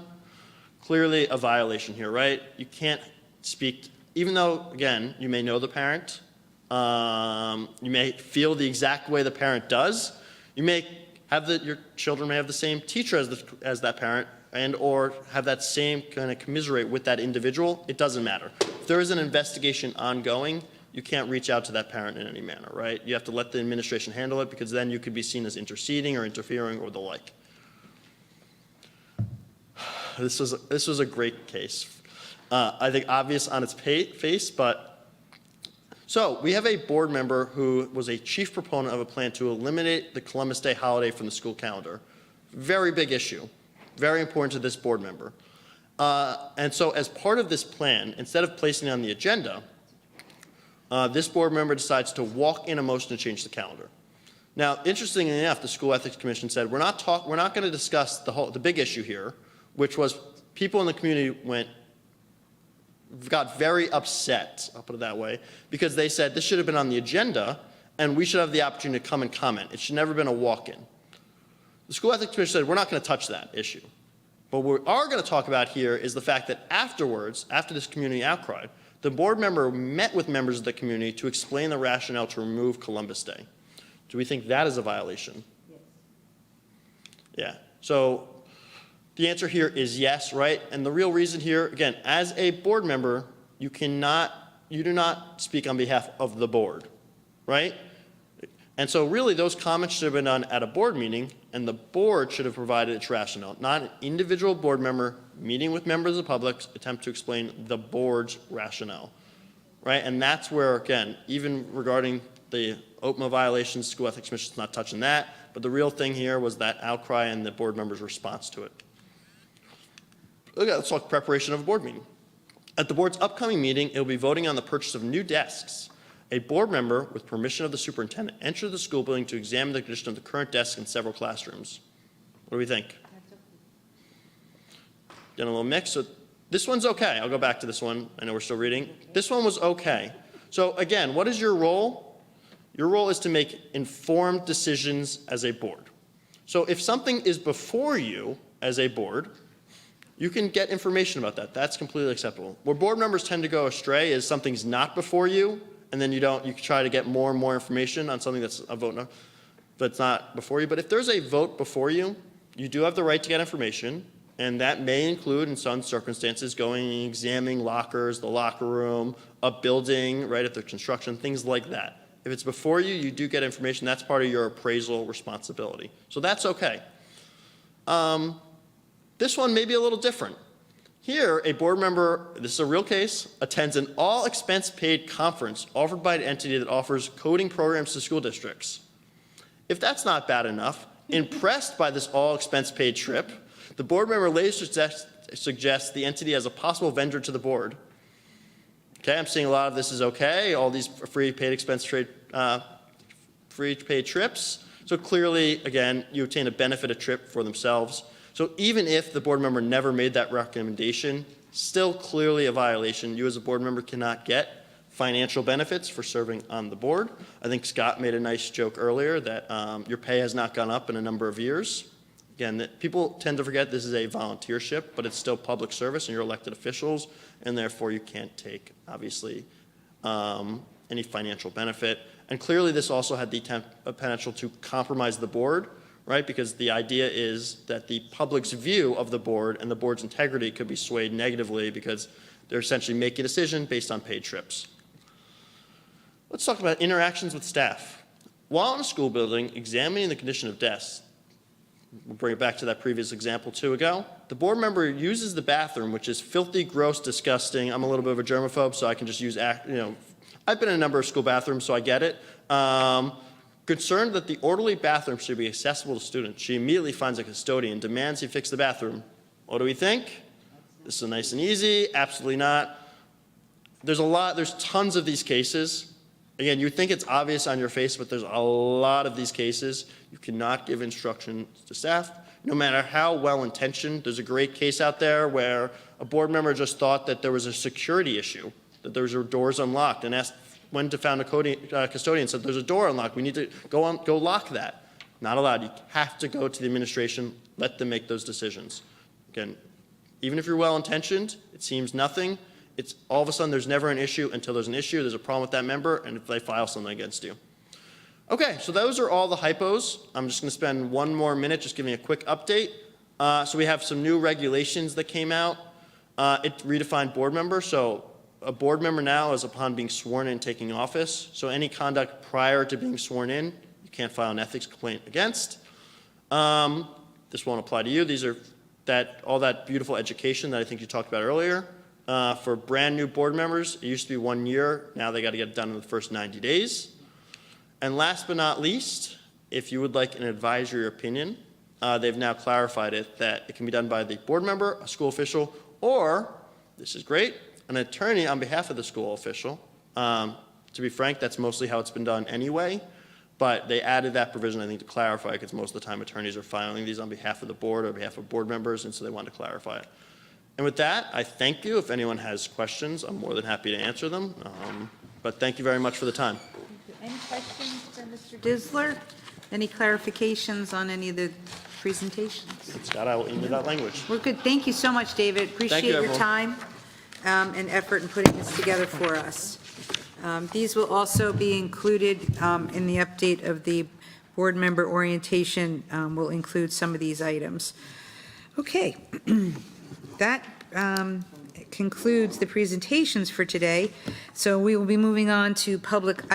Clearly a violation here, right? You can't speak, even though, again, you may know the parent, you may feel the exact way the parent does, you may have your children may have the same teacher as that parent and or have that same kind of commiserate with that individual. It doesn't matter. If there is an investigation ongoing, you can't reach out to that parent in any manner, right? You have to let the administration handle it because then you could be seen as interceding or interfering or the like. this was a great case. I think obvious on its face, but so we have a board member who was a chief proponent of a plan to eliminate the Columbus Day holiday from the school calendar. Very big issue, very important to this board member. And so as part of this plan, instead of placing it on the agenda, this board member decides to walk in a motion to change the calendar. Now, interestingly enough, the School Ethics Commission said, we're not going to discuss the big issue here, which was people in the community got very upset, I'll put it that way, because they said this should have been on the agenda and we should have the opportunity to come and comment. It should never have been a walk-in. The School Ethics Commission said, we're not going to touch that issue. But what we are going to talk about here is the fact that afterwards, after this community outcry, the board member met with members of the community to explain the rationale to remove Columbus Day. Do we think that is a violation? Yes. Yeah. So the answer here is yes, right? And the real reason here, again, as a board member, you do not speak on behalf of the board, right? And so really those comments should have been done at a board meeting, and the board should have provided its rationale, not an individual board member meeting with members of the public attempt to explain the board's rationale, right? And that's where, again, even regarding the OPMA violations, School Ethics Commission is not touching that, but the real thing here was that outcry and the board member's response to it. Okay, let's talk preparation of a board meeting. At the board's upcoming meeting, it will be voting on the purchase of new desks. A board member, with permission of the superintendent, entered the school building to examine the condition of the current desks in several classrooms. What do we think? Getting a little mixed. So this one's okay. I'll go back to this one. I know we're still reading. This one was okay. So again, what is your role? Your role is to make informed decisions as a board. So if something is before you as a board, you can get information about that. That's completely acceptable. Where board members tend to go astray is something's not before you, and then you can try to get more and more information on something that's a vote no, that's not before you. But if there's a vote before you, you do have the right to get information, and that may include, in some circumstances, going and examining lockers, the locker room, a building, right, if there's construction, things like that. If it's before you, you do get information. That's part of your appraisal responsibility. So that's okay. This one may be a little different. Here, a board member, this is a real case, attends an all-expense-paid conference offered by an entity that offers coding programs to school districts. If that's not bad enough, impressed by this all-expense-paid trip, the board member later suggests the entity as a possible vendor to the board. Okay, I'm seeing a lot of this is okay, all these free paid trips. So clearly, again, you obtain a benefit of trip for themselves. So even if the board member never made that recommendation, still clearly a violation. You as a board member cannot get financial benefits for serving on the board. I think Scott made a nice joke earlier that your pay has not gone up in a number of years. Again, that people tend to forget this is a volunteership, but it's still public service and you're elected officials, and therefore you can't take, obviously, any financial benefit. And clearly this also had the potential to compromise the board, right? Because the idea is that the public's view of the board and the board's integrity could be swayed negatively because they're essentially making a decision based on paid trips. Let's talk about interactions with staff. While in a school building examining the condition of desks, we'll bring it back to that previous example 2 ago, the board member uses the bathroom, which is filthy, gross, disgusting. I'm a little bit of a germaphobe, so I can just use, I've been in a number of school bathrooms, so I get it. Concerned that the orderly bathroom should be accessible to students, she immediately finds a custodian, demands he fix the bathroom. What do we think? This is nice and easy. Absolutely not. There's tons of these cases. Again, you think it's obvious on your face, but there's a lot of these cases. You cannot give instructions to staff, no matter how well-intentioned. There's a great case out there where a board member just thought that there was a security issue, that there were doors unlocked, and asked when to found a custodian, said there's a door unlocked, we need to go lock that. Not allowed. You have to go to the administration, let them make those decisions. Again, even if you're well-intentioned, it seems nothing. It's all of a sudden there's never an issue until there's an issue, there's a problem with that member, and if they file something against you. Okay, so those are all the hypos. I'm just going to spend one more minute just giving a quick update. So we have some new regulations that came out. It redefined board member. So a board member now is upon being sworn in taking office. So any conduct prior to being sworn in, you can't file an ethics complaint against. This won't apply to you. These are all that beautiful education that I think you talked about earlier. For brand-new board members, it used to be 1 year. Now they got to get it done in the first 90 days. And last but not least, if you would like an advisory opinion, they've now clarified it that it can be done by the board member, a school official, or, this is great, an attorney on behalf of the school official. To be frank, that's mostly how it's been done anyway, but they added that provision, I think, to clarify, because most of the time attorneys are filing these on behalf of the board or on behalf of board members, and so they wanted to clarify it. And with that, I thank you. If anyone has questions, I'm more than happy to answer them. But thank you very much for the time. Any questions for Mr. Disler? Any clarifications on any of the presentations? Scott, I will email that language. We're good. Thank you so much, David. Appreciate your everyone. time and effort in putting this together for us. These will also be included in the update of the board member orientation. Will include some of these items. Okay. That concludes the presentations for today. So we will be moving on to public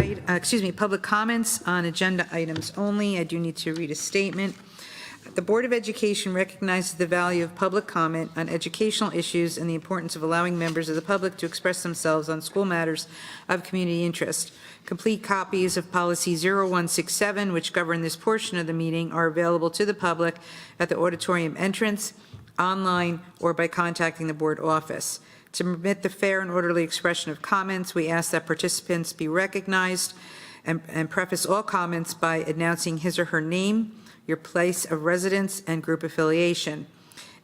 comments on agenda items only. I do need to read a statement. The Board of Education recognizes the value of public comment on educational issues and the importance of allowing members of the public to express themselves on school matters of community interest. Complete copies of Policy 0167, which govern this portion of the meeting, are available to the public at the auditorium entrance, online, or by contacting the board office. To permit the fair and orderly expression of comments, we ask that participants be recognized and preface all comments by announcing his or her name, your place of residence, and group affiliation,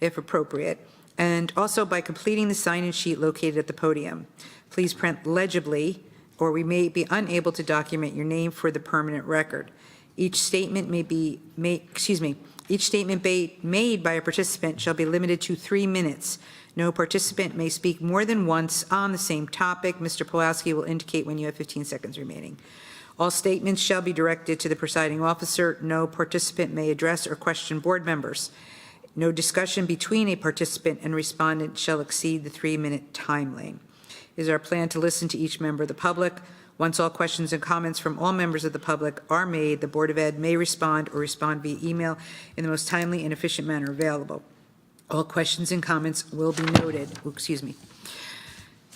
if appropriate, and also by completing the sign-in sheet located at the podium. Please print legibly, or we may be unable to document your name for the permanent record. Each statement made by a participant shall be limited to 3 minutes. No participant may speak more than once on the same topic. Mr. Pulaski will indicate when you have 15 seconds remaining. All statements shall be directed to the presiding officer. No participant may address or question board members. No discussion between a participant and respondent shall exceed the 3-minute time lane. It is our plan to listen to each member of the public. Once all questions and comments from all members of the public are made, the Board of Ed may respond or respond via email in the most timely and efficient manner available. All questions and comments will be noted.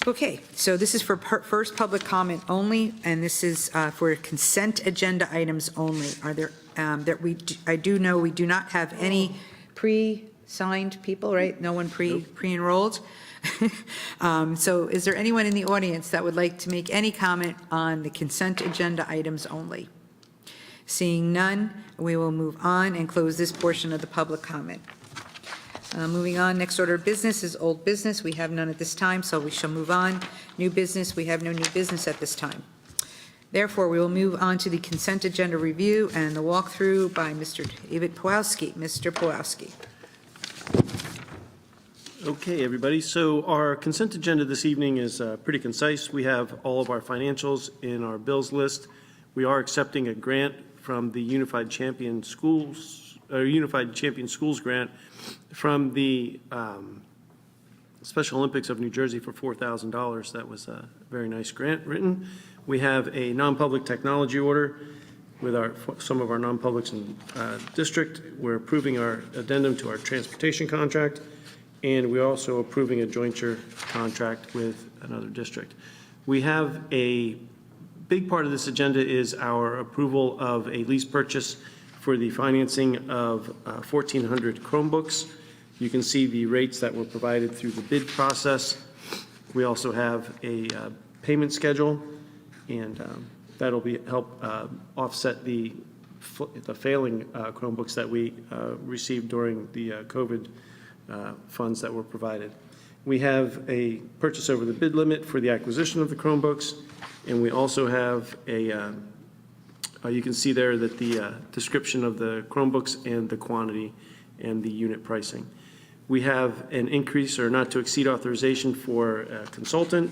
Okay, so this is for first public comment only, and this is for consent agenda items only. Are there, I do know we do not have any pre-signed people, right? No one pre-enrolled? So is there anyone in the audience that would like to make any comment on the consent agenda items only? Seeing none, we will move on and close this portion of the public comment. Moving on, next order of business is old business. We have none at this time, so we shall move on. New business, we have no new business at this time. Therefore, we will move on to the consent agenda review and the walkthrough by Mr. David Pawlowski. Mr. Pawlowski. Okay, everybody. So our consent agenda this evening is pretty concise. We have all of our financials in our bills list. We are accepting a grant from the Unified Champion Schools grant from the Special Olympics of New Jersey for $4,000. That was a very nice grant written. We have a non-public technology order with some of our non-publics in district. We're approving our addendum to our transportation contract, and we're also approving a jointure contract with another district. We have a big part of this agenda is our approval of a lease purchase for the financing of 1,400 Chromebooks. You can see the rates that were provided through the bid process. We also have a payment schedule, and that'll help offset the failing Chromebooks that we received during the COVID funds that were provided. We have a purchase over the bid limit for the acquisition of the Chromebooks, and we also have a you can see there that the description of the Chromebooks and the quantity and the unit pricing. We have an increase or not to exceed authorization for a consultant.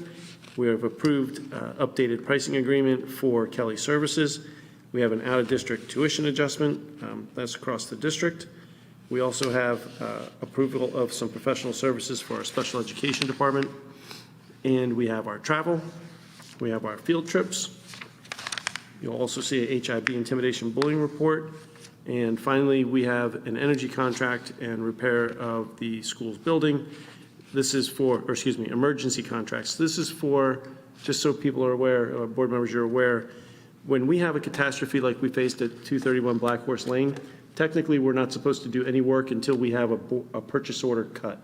We have approved updated pricing agreement for Kelly Services. We have an out-of-district tuition adjustment. That's across the district. We also have approval of some professional services for our special education department. And we have our travel. We have our field trips. You'll also see a HIB intimidation bullying report. And finally, we have an energy contract and repair of the school's building. This is for, or excuse me, emergency contracts. This is for, just so people are aware, board members, you're aware, when we have a catastrophe like we faced at 231 Black Horse Lane, technically, we're not supposed to do any work until we have a purchase order cut.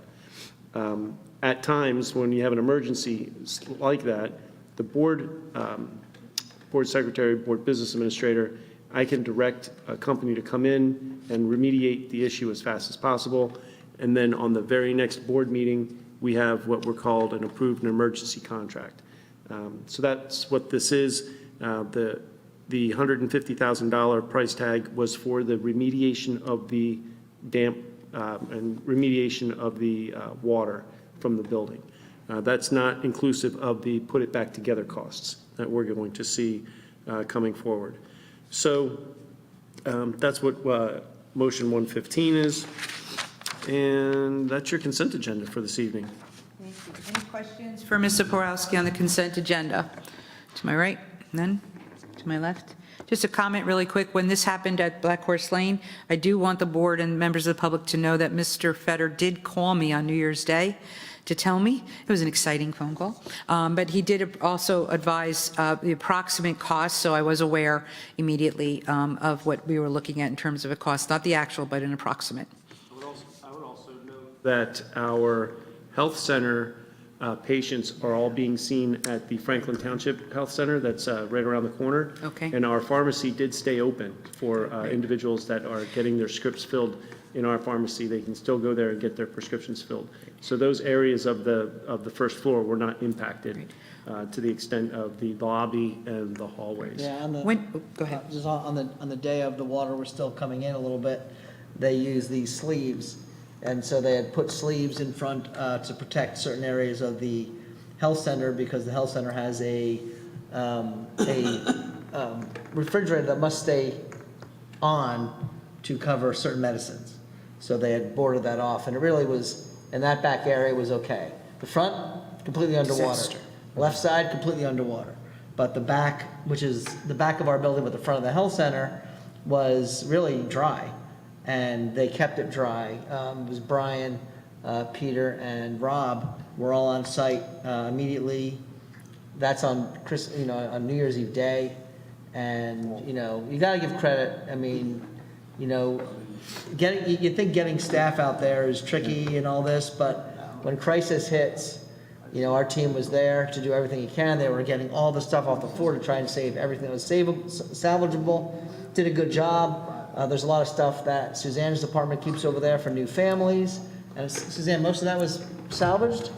At times, when you have an emergency like that, the board secretary, board business administrator, I can direct a company to come in and remediate the issue as fast as possible. And then on the very next board meeting, we have what we're called an approved an emergency contract. So that's what this is. The $150,000 price tag was for the remediation of the damp and remediation of the water from the building. That's not inclusive of the put it back together costs that we're going to see coming forward. So that's what motion 115 is. And that's your consent agenda for this evening. Thank you. Any questions for Mr. Porowski on the consent agenda? To my right, none? To my left? Just a comment really quick. When this happened at Black Horse Lane, I do want the board and members of the public to know that Mr. Fetter did call me on New Year's Day to tell me. It was an exciting phone call. But he did also advise the approximate cost, so I was aware immediately of what we were looking at in terms of a cost, not the actual, but an approximate. I would also note that our health center patients are all being seen at the Franklin Township Health Center that's right around the corner. Okay. And our pharmacy did stay open for individuals that are getting their scripts filled in our pharmacy. They can still go there and get their prescriptions filled. So those areas of the first floor were not impacted to the extent of the lobby and the hallways. Yeah, on the, Go ahead. just on the day of the water was still coming in a little bit, they used these sleeves. And so they had put sleeves in front to protect certain areas of the health center because the health center has a refrigerator that must stay on to cover certain medicines. So they had boarded that off, and it really was, in that back area was okay. The front, completely underwater. Disaster. Left side, completely underwater. But the back, which is the back of our building, but the front of the health center, was really dry. And they kept it dry. It was Brian, Peter, and Rob were all on site immediately. That's on on New Year's Eve day. And, you gotta give credit. I mean, you think getting staff out there is tricky and all this, but when crisis hits, our team was there to do everything you can. They were getting all the stuff off the floor to try and save everything that was salvageable. Did a good job. There's a lot of stuff that Suzanne's department keeps over there for new families. And Suzanne, most of that was salvaged?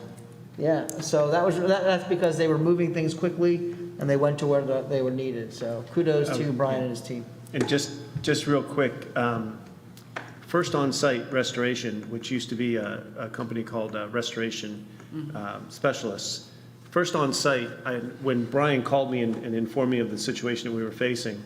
Yeah, so that's because they were moving things quickly and they went to where they were needed. So kudos to Brian and his team. And just real quick, First On-Site Restoration, which used to be a company called Restoration Specialists. First On-Site, when Brian called me and informed me of the situation that we were facing,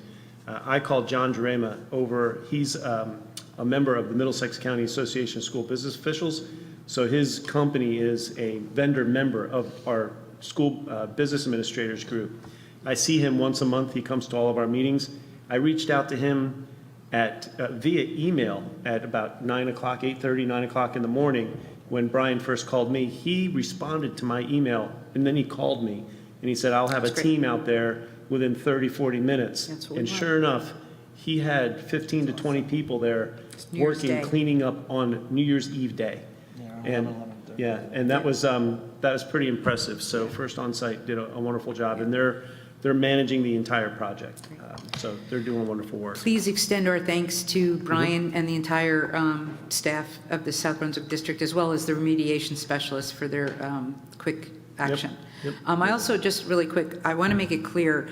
I called John Jarema over. He's a member of the Middlesex County Association of School Business Officials. So his company is a vendor member of our school business administrators group. I see him once a month. He comes to all of our meetings. I reached out to him via email at about 9 o'clock, 8:30, 9 o'clock in the morning when Brian first called me. He responded to my email, and then he called me, and he said, I'll have a team out there within 30, 40 minutes. And sure enough, he had 15 to 20 people there working, cleaning up on New Year's Eve day. And that was pretty impressive. So First On-Site did a wonderful job, and they're managing the entire project. So they're doing wonderful work. Please extend our thanks to Brian and the entire staff of the South Brunswick District, as well as the remediation specialists for their quick action. Yep. I also, just really quick, I want to make it clear,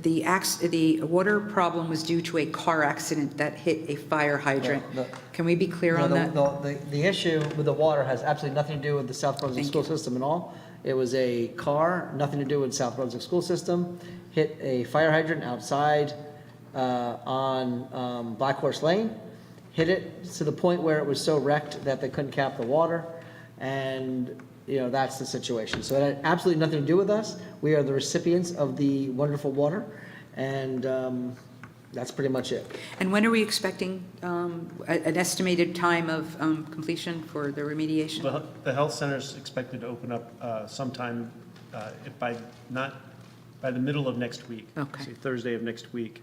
the water problem was due to a car accident that hit a fire hydrant. Can we be clear on that? The issue with the water has absolutely nothing to do with the South Brunswick school system at all. It was a car, nothing to do with South Brunswick school system, hit a fire hydrant outside on Black Horse Lane, hit it to the point where it was so wrecked that they couldn't cap the water, and that's the situation. So it had absolutely nothing to do with us. We are the recipients of the wonderful water, and That's pretty much it. And when are we expecting an estimated time of completion for the remediation? The health center's expected to open up sometime by the middle of next week. Okay. Say Thursday of next week.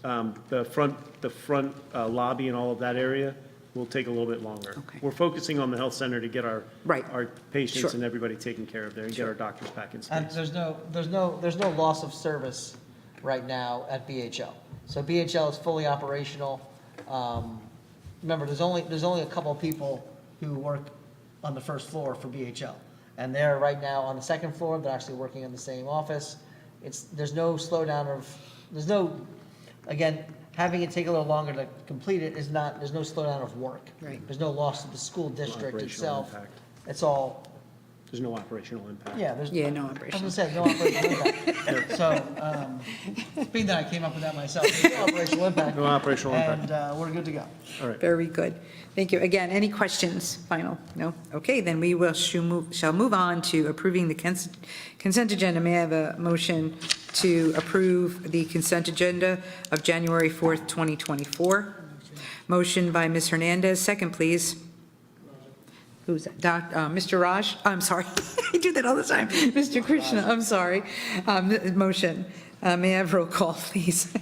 Okay. The front lobby and all of that area will take a little bit longer. Okay. We're focusing on the health center to get our Right. our patients Sure. and everybody taken care of there and get our doctors back in And space. there's no loss of service right now at BHL. So BHL is fully operational. Remember, there's only a couple of people who work on the first floor for BHL. And they're right now on the second floor, they're actually working in the same office. There's no slowdown again, having it take a little longer to complete it there's no slowdown of work. Right. There's no loss of the school district Operational itself. impact. It's all, There's no operational impact. yeah, there's. Yeah, no I was operation. gonna say, no operational impact. So, being that I came up with that myself, there's no operational impact. No operational impact. And we're good to go. All right. Very good. Thank you. Again, any questions? Final? No? Okay, then we shall move on to approving the consent agenda. May I have a motion to approve the consent agenda of January 4th, 2024? Motion by Ms. Hernandez. Second, please. Who's that? Mr. Raj? I'm sorry. I do that all the time. Mr. Krishna, I'm sorry. Motion. May I have roll call, please?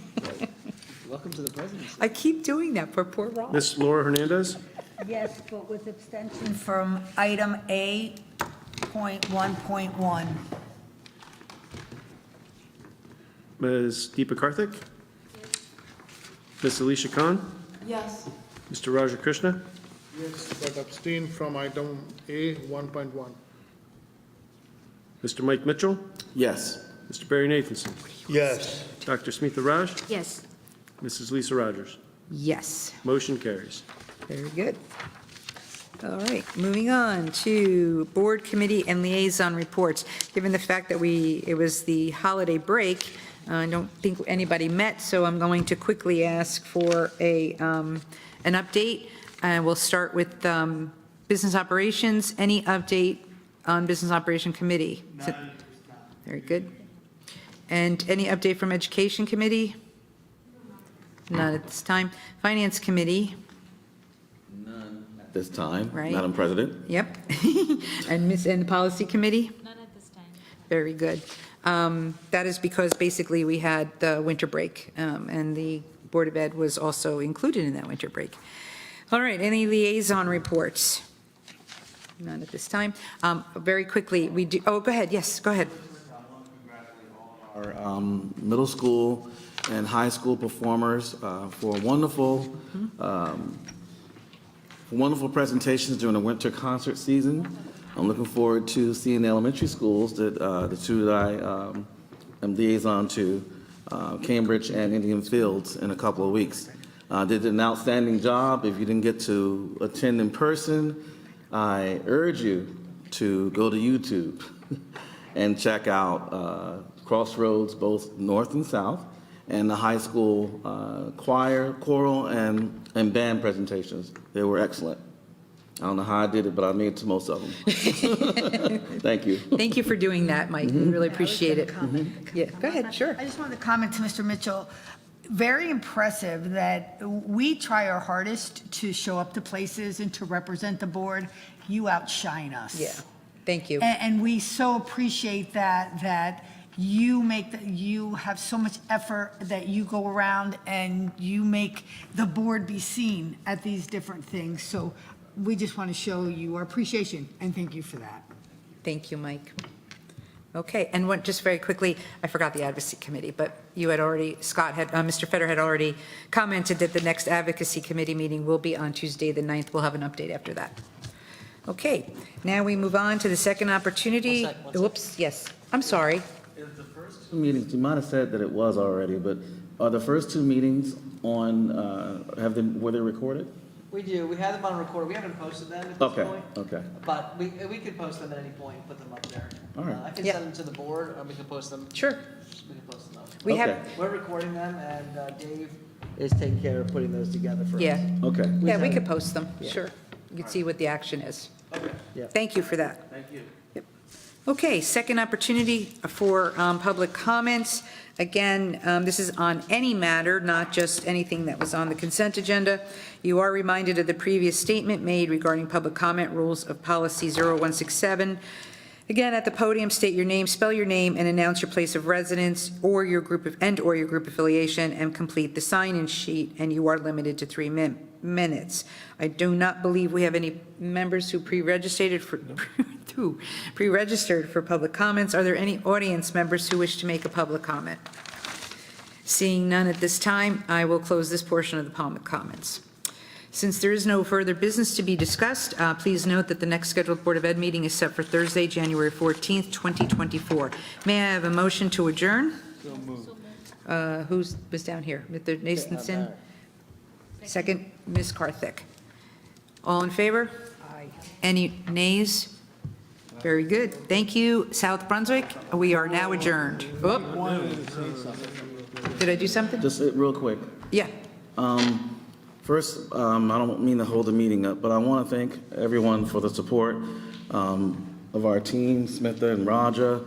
Welcome to the presidency. I keep doing that for poor Raj. Ms. Laura Hernandez? Yes, but with abstention from item A.1.1. Ms. Deepa Karthik? Ms. Alicia Khan? Yes. Mr. Raja Krishna? Yes, but abstain from item A 1.1. Mr. Mike Mitchell? Yes. Mr. Barry Nathanson? Yes. Dr. Smitha Raj? Yes. Mrs. Lisa Rogers? Yes. Motion carries. Very good. All right, moving on to board, committee, and liaison reports. Given the fact that it was the holiday break, I don't think anybody met, so I'm going to quickly ask for an update. And we'll start with business operations. Any update on business operation committee? Very good. And any update from education committee? None at this time. Finance committee? This time, Right. Madam President. Yep. And the policy committee? None at this time. Very good. That is because basically we had the winter break, and the Board of Ed was also included in that winter break. All right, any liaison reports? None at this time. Very quickly, go ahead, yes, go ahead. Our middle school and high school performers for wonderful presentations during the winter concert season. I'm looking forward to seeing the elementary schools that the two that I am liaison to, Cambridge and Indian Fields, in a couple of weeks. Did an outstanding job. If you didn't get to attend in person, I urge you to go to YouTube and check out Crossroads, both north and south, and the high school choir, choral, and band presentations. They were excellent. I don't know how I did it, but I made it to most of them. Thank you. Thank you for doing that, Mike. We really appreciate it. Yeah, go ahead, sure. I just wanted to comment to Mr. Mitchell. Very impressive that we try our hardest to show up to places and to represent the board. You outshine us. Yeah, thank you. And we so appreciate that you have so much effort that you go around and you make the board be seen at these different things. So we just want to show you our appreciation and thank you for that. Thank you, Mike. Okay, and just very quickly, I forgot the advocacy committee, but you had already, Mr. Fetter had already commented that the next advocacy committee meeting will be on Tuesday, the 9th. We'll have an update after that. Okay, now we move on to the second opportunity. One sec. Whoops, yes, I'm sorry. Is the first two meetings, you might have said that it was already, but are the first two meetings on, were they recorded? We do. We have them on record. We haven't posted them at this Okay, point. okay. But we could post them at any point, put them up there. All right. I can Yeah. send them to the board, or we can post them. Sure. We can post them up. We have, Okay. We're recording them, and Dave is taking care of putting those together for us. yeah, Okay. yeah, we have- could post them, Yeah. sure. You can see what the action is. Yeah. Thank you for that. Thank you. Yep. Okay, second opportunity for public comments. Again, this is on any matter, not just anything that was on the consent agenda. You are reminded of the previous statement made regarding public comment rules of policy 0167. Again, at the podium, state your name, spell your name, and announce your place of residence or your group affiliation, and complete the sign-in sheet, and you are limited to 3 minutes. I do not believe we have any members who pre-registered for public comments. Are there any audience members who wish to make a public comment? Seeing none at this time, I will close this portion of the public comments. Since there is no further business to be discussed, please note that the next scheduled Board of Ed meeting is set for Thursday, January 14th, 2024. May I have a motion to adjourn? So moved. Who was down here? Mr. Nathanson? Second, Ms. Karthik. All in favor? Aye. Any nays? Very good. Thank you, South Brunswick. We are now adjourned. Oop. Did I do something? Just real quick. Yeah. First, I don't mean to hold the meeting up, but I want to thank everyone for the support of our team, Smitha and Raja,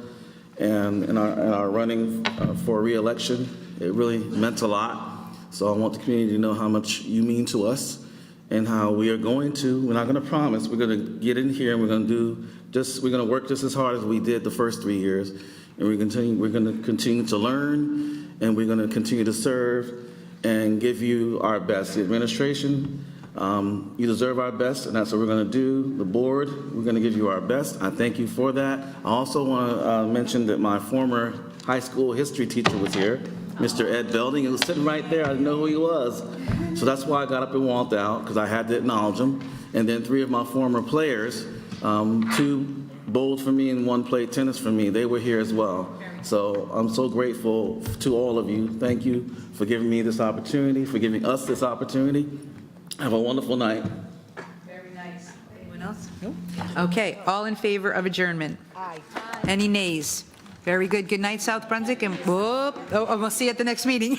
and in our running for re-election. It really meant a lot. So I want the community to know how much you mean to us and how we're not going to promise, we're going to get in here and we're going to work just as hard as we did the first 3 years. And we're going to continue to learn, and we're going to continue to serve and give you our best. The administration, you deserve our best, and that's what we're going to do. The board, we're going to give you our best. I thank you for that. I also want to mention that my former high school history teacher was here, Mr. Ed Belding. He was sitting right there. I didn't know who he was. So that's why I got up and walked out, because I had to acknowledge him. And then 3 of my former players, 2 bowled for me and 1 played tennis for me. They were here as well. So I'm so grateful to all of you. Thank you for giving me this opportunity, for giving us this opportunity. Have a wonderful night. Very nice. Anyone else? No. Okay, all in favor of adjournment? Aye. Any nays? Very good. Good night, South Brunswick, and we'll see you at the next meeting.